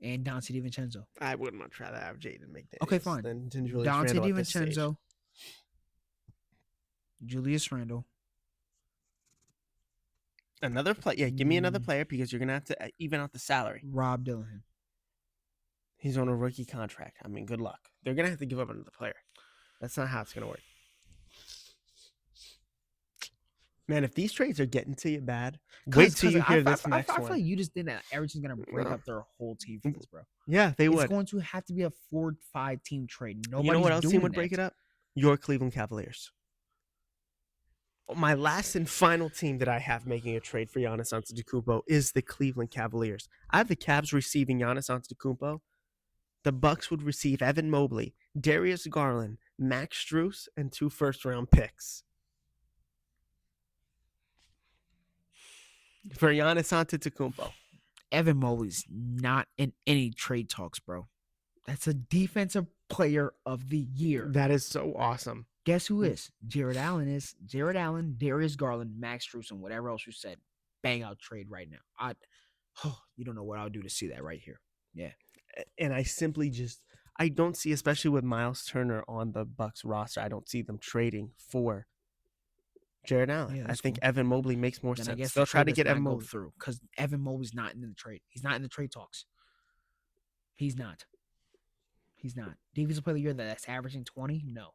and Dante DiVincenzo. I would much rather have Jaden McDaniels. Okay, fine. Than Julius Dante Randle DiVincenzo, Julius Randle. Another player. Yeah, give me another player because you're going to have to even out the salary. Rob Dillingham. He's on a rookie contract. I mean, good luck. They're going to have to give up another player. That's not how it's going to work. Man, if these trades are getting to you bad, wait till you hear this next I one. feel like you just think that everything's gonna break No. up their whole team for this, bro. Yeah, they It's would. going to have to be a 4-5 team trade. Nobody's You know what else doing team would that. break it up? Your Cleveland Cavaliers. My last and final team that I have making a trade for Giannis Antetokounmpo is the Cleveland Cavaliers. I have the Cavs receiving Giannis Antetokounmpo. The Bucks would receive Evan Mobley, Darius Garland, Max Strus, and 2 first-round picks. For Giannis Antetokounmpo. Evan Mobley's not in any trade talks, bro. That's a defensive player of the year. That is so awesome. Guess who is? Jared Allen is. Jared Allen, Darius Garland, Max Strus, and whatever else you said. Bang out trade right now. You don't know what I would do to see that right here. Yeah. And I don't see, especially with Miles Turner on the Bucks roster, I don't see them trading for Jared Allen. Yeah, I that's think cool. Evan Mobley makes more Then I sense. guess They'll the try trade to does get not Evan go Mobley. through because Evan Mobley's not in the trade. He's not in the trade talks. He's not. Defensive player of the year that's averaging 20? No.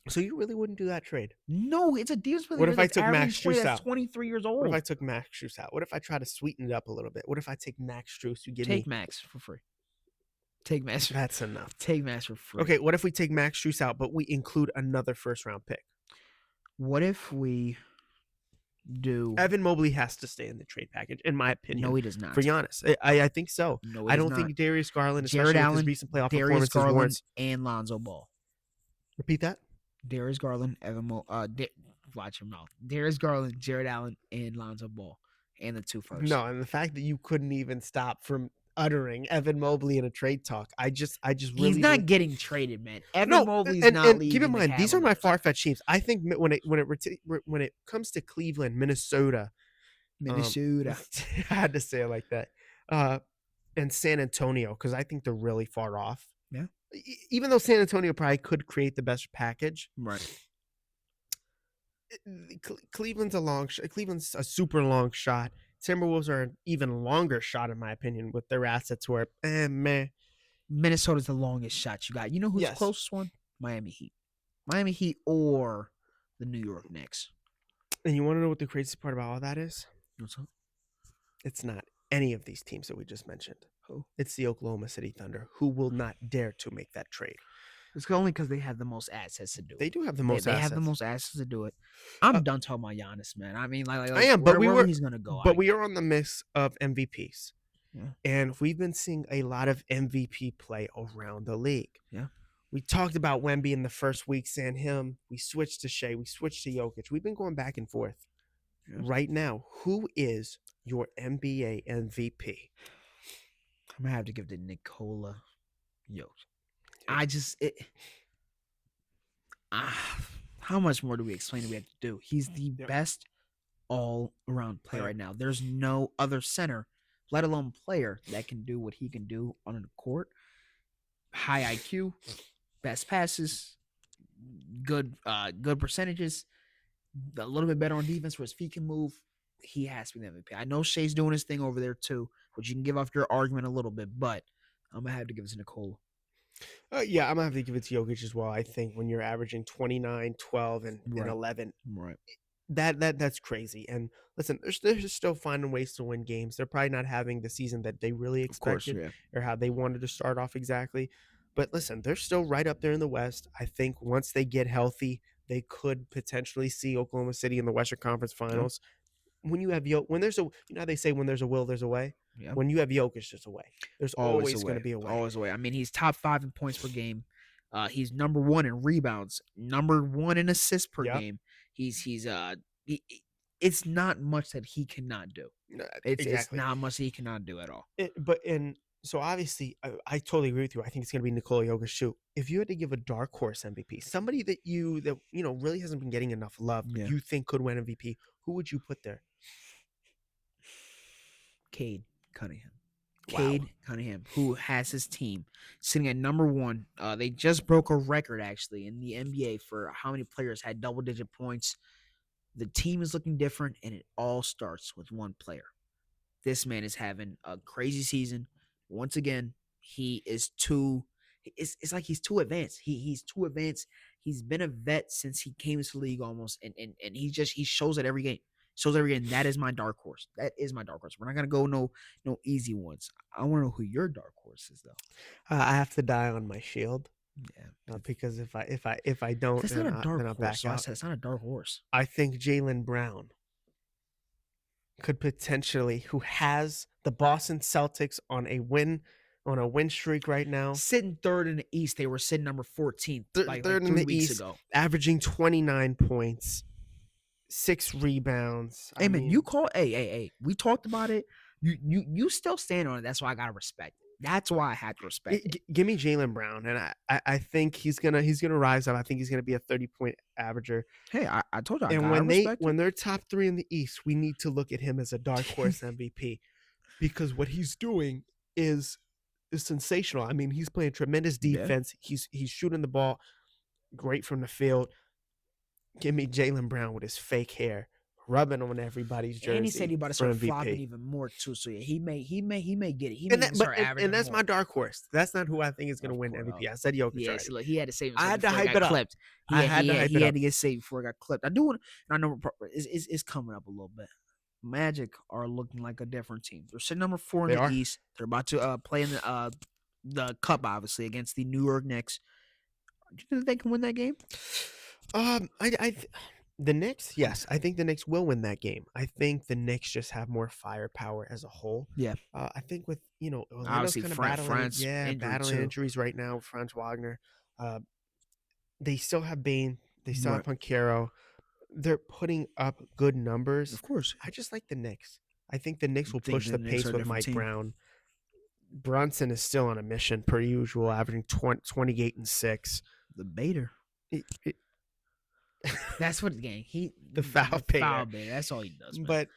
So you really wouldn't do that trade? No, it's a defensive player What of if the I year that's took Max averaging 20 Strus that's out? 23 years old. What if I took Max Strus out? What if I try to sweeten it up a little bit? What if I take Max Strus? You give Take me Max for free. Take Max. That's enough. Take Max for free. Okay, what if we take Max Strus out, but we include another first-round pick? What if we do? Evan Mobley has to stay in the trade package, in my opinion. No, he does not. For Giannis, I think so. No, he I does don't not. think Darius Garland, Jared especially with Allen, his recent playoff Darius performances, Garland, warrants. and Lonzo Ball. Repeat that. Darius Garland, watch your mouth. Darius Garland, Jared Allen, and Lonzo Ball, and the 2 first. No, and the fact that you couldn't even stop from uttering Evan Mobley in a trade talk, I just really. He's not think- getting traded, man. Evan No, Mobley's and, not and leaving. keep in the mind, these are my Cavaliers. far-fetched teams. I think when it comes to Cleveland, Minnesota, Minnesota. I had to say it like that, and San Antonio, because I think they're really far off. Yeah. Even though San Antonio probably could create the best package, Right. Cleveland's Cleveland's a super long shot. Timberwolves are an even longer shot, in my opinion, with their assets where meh. Minnesota's the longest shot you got. You know who's Yes. the closest one? Miami Heat. Miami Heat or the New York Knicks. And you want to know what the crazy part about all that is? What's up? It's not any of these teams that we just mentioned. Who? It's the Oklahoma City Thunder, who will not dare to make that trade. It's only because they have the most assets to do it. They do have the They, most they assets. have the most assets to do it. I'm done talking about Giannis, man. I mean, like I am, but wherever he's gonna go. But we are on the mix of MVPs. Yeah. And we've been seeing a lot of MVP play around the league. Yeah. We talked about Wemby in the first week, saying him. We switched to Shea. We switched to Jokic. We've been going back and forth. Yeah. Right now, who is your NBA MVP? I'm gonna have to give it to Nikola Jokic. How much more do we explain that we have to do? He's the best all-around player right now. There's no other center, let alone player, that can do what he can do on the court. High IQ, best passes, good percentages, a little bit better on defense where his feet can move. He has to be the MVP. I know Shea's doing his thing over there too, which you can give off your argument a little bit, but I'm gonna have to give it to Nikola. Yeah, I'm going to have to give it to Jokic as well. I think when you're averaging 29, 12, and Right. 11, Right. that's crazy. And listen, they're still finding ways to win games. They're probably not having the season that they really Of course, expected yeah. or how they wanted to start off exactly. But listen, they're still right up there in the West. I think once they get healthy, they could potentially see Oklahoma City in the Western Conference Finals. When you have when there's a, you know how they say when there's a will, there's a way. Yeah. When you have Jokic, there's a way. There's always a going to way. be a way. Always a way. I mean, he's top 5 in points per game. He's number 1 in rebounds, number 1 in assists per Yep. game. It's not much that he cannot do. No, It's exactly. not much he cannot do at all. So obviously, I totally agree with you. I think it's going to be Nikola Jokic too. If you had to give a dark horse MVP, somebody that really hasn't been getting enough love, but Yeah. you think could win MVP, who would you put there? Cade Cunningham. Wow. Cade Cunningham, who has his team sitting at number 1. They just broke a record, actually, in the NBA for how many players had double-digit points. The team is looking different, and it all starts with one player. This man is having a crazy season. Once again, he is too – it's like he's too advanced. He's too advanced. He's been a vet since he came into the league almost, and he shows it every game. So there again, that is my dark horse. That is my dark horse. We're not gonna go no easy ones. I want to know who your dark horse is though. I have to die on my shield Yeah, because if I don't, that's then not a dark then I'll horse. back So I out. said it's not a dark horse. I think Jaylen Brown could potentially, who has the Boston Celtics on a win streak right now, Sitting third in the East, they were sitting number 14th like third in 3 the weeks East, ago. averaging 29 points, 6 rebounds. Hey man, you call hey. We talked about it. You still stand on it. That's why I gotta respect it. That's why I had to respect it. Give me Jaylen Brown, and I think he's gonna rise up. I think he's gonna be a 30-point averager. Hey, I told you I And gotta respect when it. they're top 3 in the East, we need to look at him as a dark horse MVP because what he's doing is sensational. I mean, he's playing tremendous defense. He's shooting the ball great from the field. Give me Jaylen Brown with his fake hair rubbing on everybody's jersey. And he said he about to for start flopping MVP. even more too. So yeah, he may get it. He And may that, start but, averaging and that's more. my dark horse. That's not who I think is going to Of win course. MVP. I said Jokic. Yeah, already. so look, he had to save I himself had to before he hype got it up. clipped. I had to hype he it had up. to get saved before he got clipped. I do want, and I know it's coming up a little bit. Magic are looking like a different team. They're sitting number 4 in They the are. East. They're about to play in the Cup, obviously, against the New York Knicks. Do you think they can win that game? The Knicks, yes, I think the Knicks will win that game. I think the Knicks just have more firepower as a whole. Yeah. I think with Orlando's Obviously, kind of France injury battling too. injuries right now. Franz Wagner, they still have Bane. They still have Right. Pancaro. They're putting up good numbers. Of course. I just like the Knicks. I think the Knicks will think push the the Knicks pace are a with different Mike team. Brown. Brunson is still on a mission per usual, averaging 28 and 6. The baiter. That's what the game. The foul baiter. Foul baiter. That's all he does. Man. But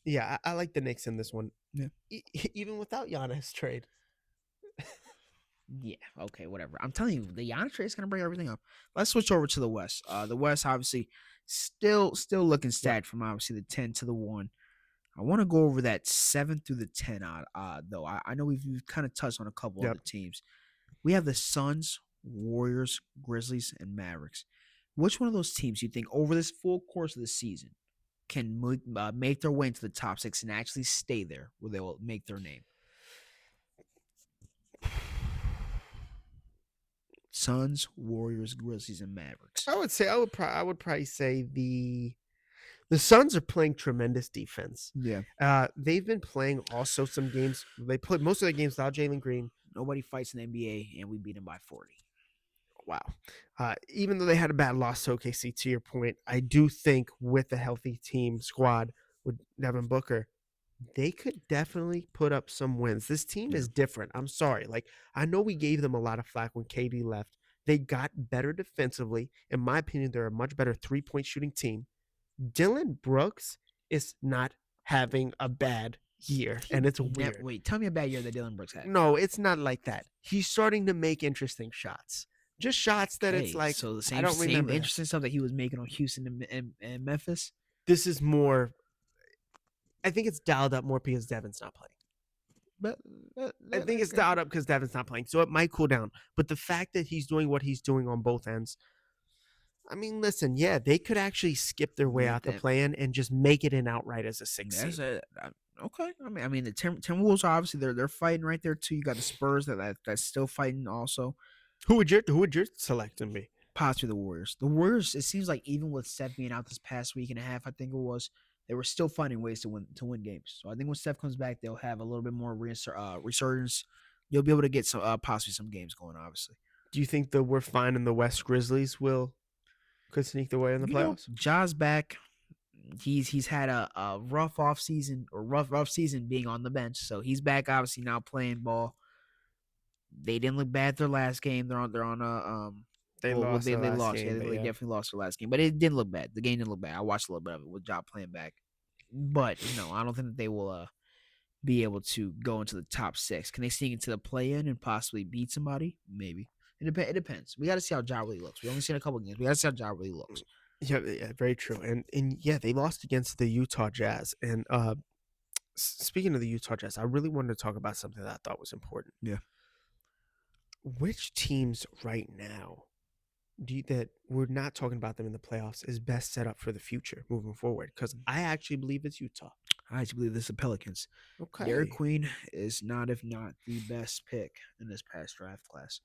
yeah, I like the Knicks in this one. Yeah. Even without Giannis trade. Yeah, okay, whatever. I'm telling you, the Giannis trade is gonna bring everything up. Let's switch over to the West. The West obviously still looking stacked from obviously the 10 to the 1. I want to go over that 7 through the 10 though. I know we've kind of touched on a couple of the teams. We have the Suns, Warriors, Grizzlies, and Mavericks. Which one of those teams you think over this full course of the season can make their way into the top 6 and actually stay there where they will make their name? Suns, Warriors, Grizzlies, and Mavericks. I would probably say the Suns are playing tremendous defense. Yeah. They've been playing also some games. They played most of the games without Jalen Green. Nobody fights in the NBA, and we beat them by 40. Wow. Even though they had a bad loss to OKC, to your point, I do think with a healthy team squad with Devin Booker, they could definitely put up some wins. This team is different. I'm sorry. Like, I know we gave them a lot of flack when KD left. They got better defensively. In my opinion, they're a much better 3-point shooting team. Dylan Brooks is not having a bad year, and it's weird. Wait, tell me a bad year that Dylan Brooks had. No, it's not like that. He's starting to make interesting shots. Just shots that it's like, so the same, I don't remember interesting stuff that he was making on Houston and Memphis. This is more. I think it's dialed up more because Devin's not playing. But I think it's dialed up because Devin's not playing, so it might cool down. But the fact that he's doing what he's doing on both ends, I mean, listen, yeah, they could actually skip their way out the play-in and just make it in outright as a 6 seed. Okay. I mean, the Timberwolves are obviously they're fighting right there too. You got the Spurs that's still fighting also. Who would your selection be? Possibly the Warriors. The Warriors. It seems like even with Steph being out this past week and a half, I think it was, they were still finding ways to win games. So I think when Steph comes back, they'll have a little bit more resurgence. You'll be able to get some possibly some games going. Obviously. Do you think that we're finding the West Grizzlies could sneak their way in the playoffs? Ja's back. He's had a rough off season or rough season being on the bench, so he's back obviously now playing ball. They didn't look bad their last game. They lost. They lost. Yeah, They definitely lost their last game, but it didn't look bad. The game didn't look bad. I watched a little bit of it with Ja playing back, but no, I don't think that they will be able to go into the top 6. Can they sneak into the play-in and possibly beat somebody? Maybe. It depends. We got to see how Ja really looks. We only seen a couple games. We got to see how Ja really looks. Yeah, very true. And yeah, they lost against the Utah Jazz. And speaking of the Utah Jazz, I really wanted to talk about something that I thought was important. Yeah. Which teams right now that we're not talking about them in the playoffs is best set up for the future moving forward? Because I actually believe it's Utah. I actually believe this is the Pelicans. Okay. Derek Queen is not, if not the best pick in this past draft class.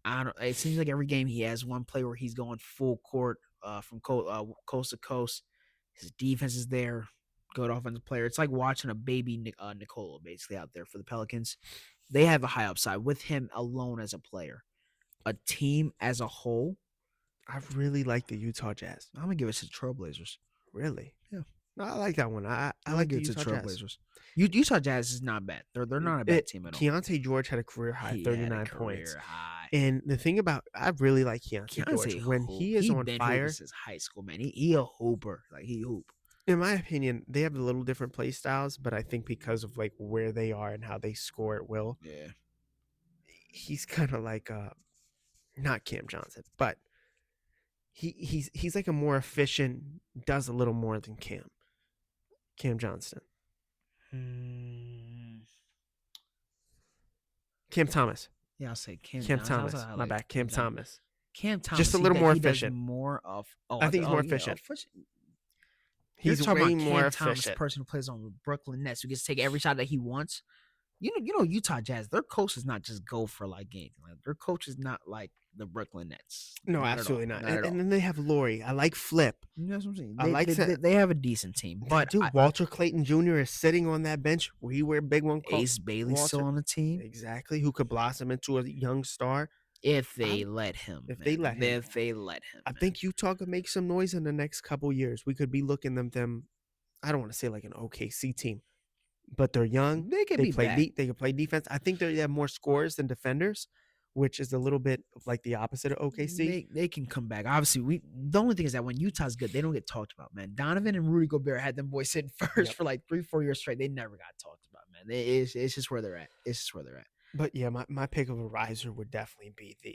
I don't. It seems like every game he has one play where he's going full court from coast to coast. His defense is there. Good offensive player. It's like watching a baby Nikola basically out there for the Pelicans. They have a high upside with him alone as a player. A team as a whole, I really like the Utah Jazz. I'm gonna give it to the Trailblazers. Really? Yeah. No, I like that one. I I like give the it to Utah Jazz. Trailblazers. Utah Jazz is not bad. They're not a bad team at all. Keontae George had a career high, He had a 39 career points. high. And the thing about, I really like Keontae George. When he is on been fire, hooping since high school, man. He a hooper. Like he hoop. in my opinion, they have a little different play styles, but I think because of like where they are and how they score at will, Yeah. he's kind of like not Cam Johnson, but he's like a more efficient, does a little more than Cam Johnston. Cam Thomas. Yeah, I'll say Cam Thomas. My bad. Cam Thomas. Cam Thomas. Just a little more efficient. More of. I think he's more efficient. He's He's talking way about more Cam Thomas, the efficient. person who plays on the Brooklyn Nets, who gets to take every shot that he wants. You know, Utah Jazz. Their coach is not just go for like games. Like, their coach is not like the Brooklyn Nets. No, Not at absolutely all. not. At all. And then they have Laurie. I like Flip. You know what I'm saying? I like that- they have a decent team, but Dude, Walter Clayton Jr. is sitting on that bench. We were big one. Ace Bailey's still on the team. Exactly. Who could blossom into a young star. If they let him. If they let him. If they let him. I man. think Utah could make some noise in the next couple years. We could be looking at them. I don't want to say like an OKC team, but they're young. they could They be play back. they can play defense. I think they have more scorers than defenders, which is a little bit like the opposite of OKC. They can come back. Obviously, the only thing is that when Utah's good, they don't get talked about, man. Donovan and Rudy Gobert had them boys sitting first for like 3-4 years straight. They never got talked about, man. It's just where they're at. It's just where they're at. But yeah, my pick of a riser would definitely be the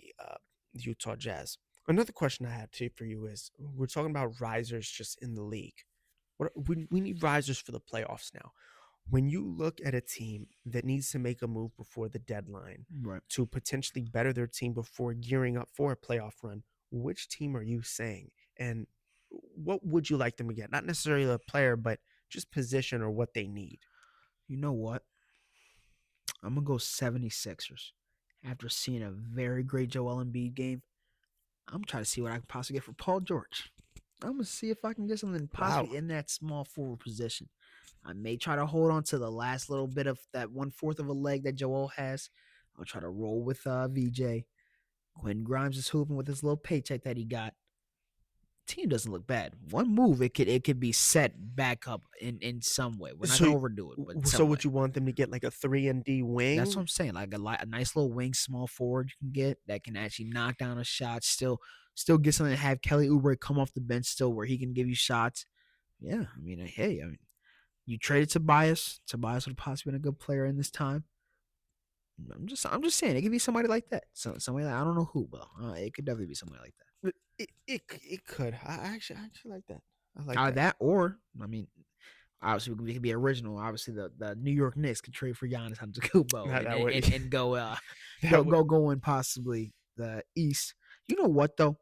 Utah Jazz. Another question I had for you is, we're talking about risers just in the league. We need risers for the playoffs now. When you look at a team that needs to make a move before the deadline Right. to potentially better their team before gearing up for a playoff run, which team are you saying? And what would you like them to get? Not necessarily a player, but just position or what they need. You know what? I'm going to go 76ers. After seeing a very great Joel Embiid game, I'm trying to see what I can possibly get for Paul George. I'm going to see if I can get something possibly in that small forward position. I may try to hold on to the last little bit of that 1/4 of a leg that Joel has. I'll try to roll with VJ. Quentin Grimes is hooping with his little paycheck that he got. Team doesn't look bad. One move, it could be set back up in some way. We're not So gonna overdo it. But So would you want them to get like a 3-and-D wing? That's what I'm saying. Like a nice little wing, small forward you can get that can actually knock down a shot. Still get something to have Kelly Oubre come off the bench still where he can give you shots. Yeah, I mean, hey, you traded Tobias. Tobias would have possibly been a good player in this time. I'm just saying it could be somebody like that. Somebody like, I don't know who, but it could definitely be somebody like that. But it could. I actually like that. I like that, or I mean, obviously we could be original. Obviously, the New York Knicks could trade for Giannis Antetokounmpo and go in possibly the East. You know what though?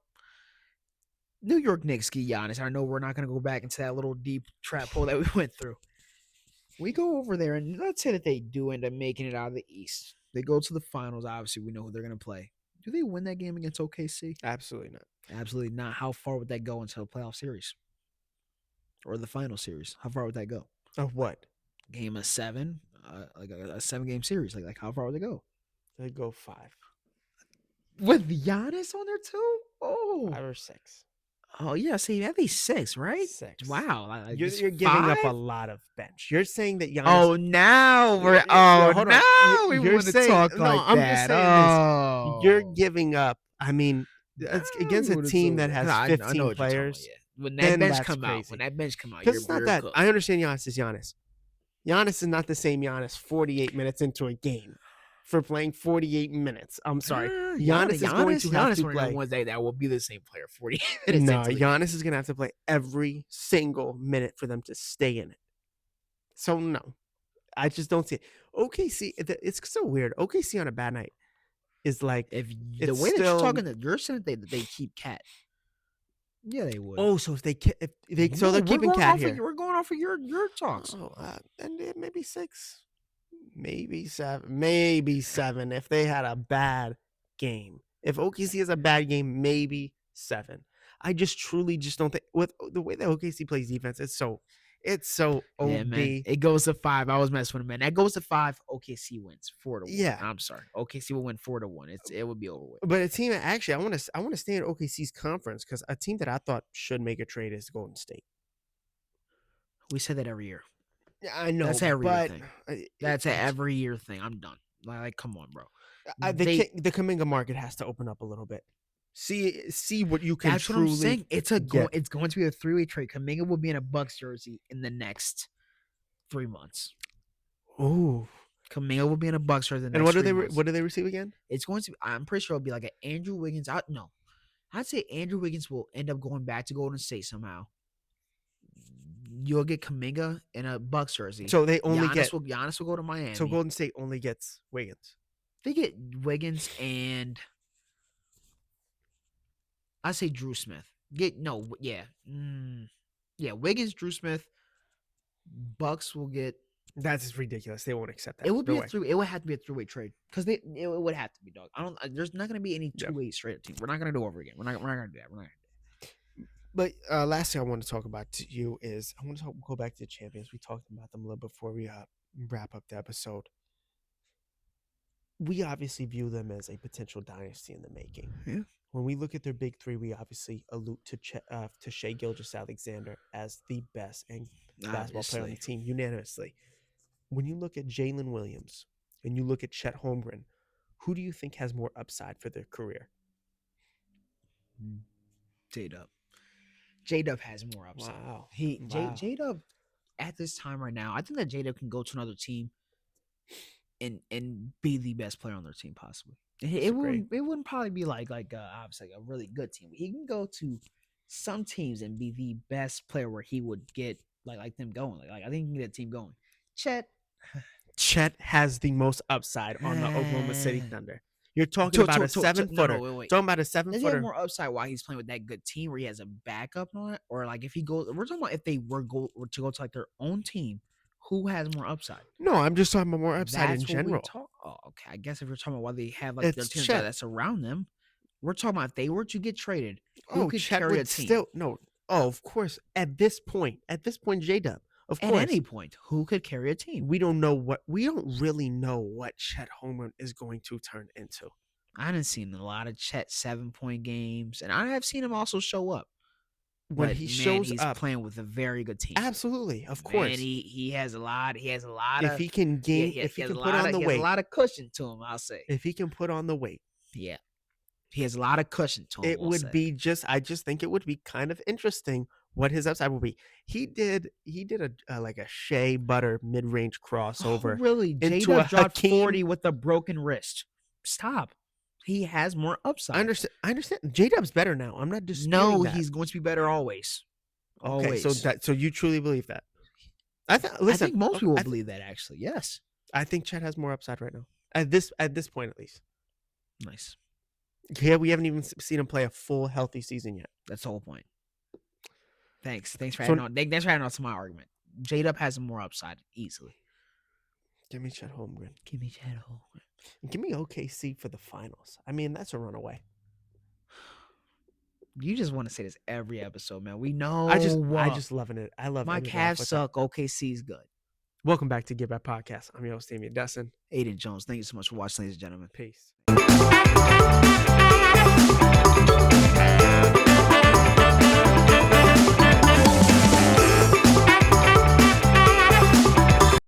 New York Knicks get Giannis. I know we're not going to go back into that little deep trap hole that we went through. We go over there, and let's say that they do end up making it out of the East. They go to the finals. Obviously, we know who they're going to play. Do they win that game against OKC? Absolutely not. Absolutely not. How far would that go into the playoff series? Or the final series? How far would that go? Of what? Game of 7? Like a 7-game series. Like how far would they go? They go 5. With Giannis on there too? Oh. 5 or 6. Oh, yeah. See, at least 6, right? 6. Wow. You're giving up a lot of bench. You're saying that Giannis... Oh, now we're... hold on. now we You're want to saying- talk no, like I'm that. just saying this. You're giving up... I mean, it's against a team that has 15 players. When then that bench that's come out, crazy. when that bench come out, Because it's not you're that... cooked. I understand Giannis is Giannis. Giannis is not the same Giannis 48 minutes into a game for playing 48 minutes. I'm sorry. Giannis is going to have to play. One day that will be the same player 48 minutes. No, into it. Giannis is going to have to play every single minute for them to stay in it. So, no. I just don't see it. OKC, it's so weird. OKC on a bad night. is like If the it's way that still- you're talking, that you're saying that they keep Cat. Yeah, they would. oh, so if they so they're No, keeping we're going Cat off here. Of, we're going off of your talks. Oh, and maybe 6, maybe 7 if they had a bad game. If OKC has a bad game, maybe 7. I truly don't think with the way that OKC plays defense, it's so OD. Yeah, man. It goes to 5. I was messing with him, man. That goes to 5. OKC wins 4-1. Yeah. I'm sorry. OKC will win 4-1. It would be over with. But a team actually, I want to stay in OKC's conference because a team that I thought should make a trade is Golden State. We say that every year. Yeah, I know. That's every year thing. thing. That's an every year thing. I'm done. Like, come on, bro. The Kuminga market has to open up a little bit. See what you can That's truly. what I'm saying. It's get. it's going to be a 3-way trade. Kuminga will be in a Bucks jersey in the next 3 months. Ooh. Kuminga will be in a Bucks jersey. In the And next what do 3 they months. what do they receive again? It's going to be. I'm pretty sure it'll be like an Andrew Wiggins. I'd say Andrew Wiggins will end up going back to Golden State somehow. You'll get Kuminga in a Bucks jersey. So they only Giannis will go to Miami. So Golden State only gets Wiggins. They get Wiggins and I say Drew Smith. Wiggins, Drew Smith. Bucks will get. That's ridiculous. They won't accept that. It would be No way. It would have to be a 3-way trade because it would have to be, dog. There's not going to be any 2-way straight up team. We're not going to do it over again. We're not going to do that. We're not. But last thing I want to talk about to you is I want to go back to the champions. We talked about them a little before we wrap up the episode. We obviously view them as a potential dynasty in the making. Yeah. When we look at their big three, we obviously allude to Shai Gilgeous-Alexander as the best basketball player on the team unanimously. When you look at Jalen Williams and you look at Chet Holmgren, who do you think has more upside for their career? J-Dub. J-Dub has more upside. Wow. J-Dub at this time right now, I think that J-Dub can go to another team and be the best player on their team possibly. It wouldn't probably be like obviously a really good team. He can go to some teams and be the best player where he would get like them going. Like I think he can get a team going. Chet has the most upside on the Oklahoma City Thunder. You're talking about a 7-footer. Wait. Talking about a Does he 7-footer. have more upside while he's playing with that good team where he has a backup on it? Or like if he goes, we're talking about if they were to go to like their own team, who has more upside? No, I'm just talking about more upside in general. Okay. I guess if you're talking about why they have like their It's team Chet. that's around them, we're talking about if they were to get traded, who Oh, could Chet carry a would team? still no. Oh, of course. At this point, J-Dub. Of At course. any point, who could carry a team? We don't really know what Chet Holmgren is going to turn into. I haven't seen a lot of Chet 7-point games, and I have seen him also show up. When But, he man, shows he's up, playing with a very good team. absolutely, of course. Man, he has a lot. He has a lot If of. he can gain, he if he has can a put lot on of- the he has weight, a lot of cushion to him. I'll say. if he can put on the weight, Yeah, he has a lot of cushion to him. it we'll would say. be I just think it would be kind of interesting what his upside will be. He did a like a Shea Butter mid-range crossover. Oh, really? into a J-Dub dropped Hakeem- 40 with a broken wrist. Stop. He has more upside. I understand. J-Dub's better now. I'm not disputing No, that. he's going to be better always. Okay, Always. so you truly believe that? I think most people I believe that actually. Yes. I think Chet has more upside right now. At this point, at least. Nice. Yeah, we haven't even seen him play a full healthy season yet. That's the whole point. Thanks for So- adding on. Thanks for adding on to my argument. J-Dub has more upside easily. Give me Chet Holmgren. Give me Chet Holmgren. And give me OKC for the finals. I mean, that's a runaway. You just want to say this every episode, man. We know. I just loving it. I love my ending it off Cavs with suck. OKC's good. that. Welcome back to GetBack Podcast. I'm your host, Damian Dusten. Ayden Jones. Thank you so much for watching, ladies and gentlemen. Peace.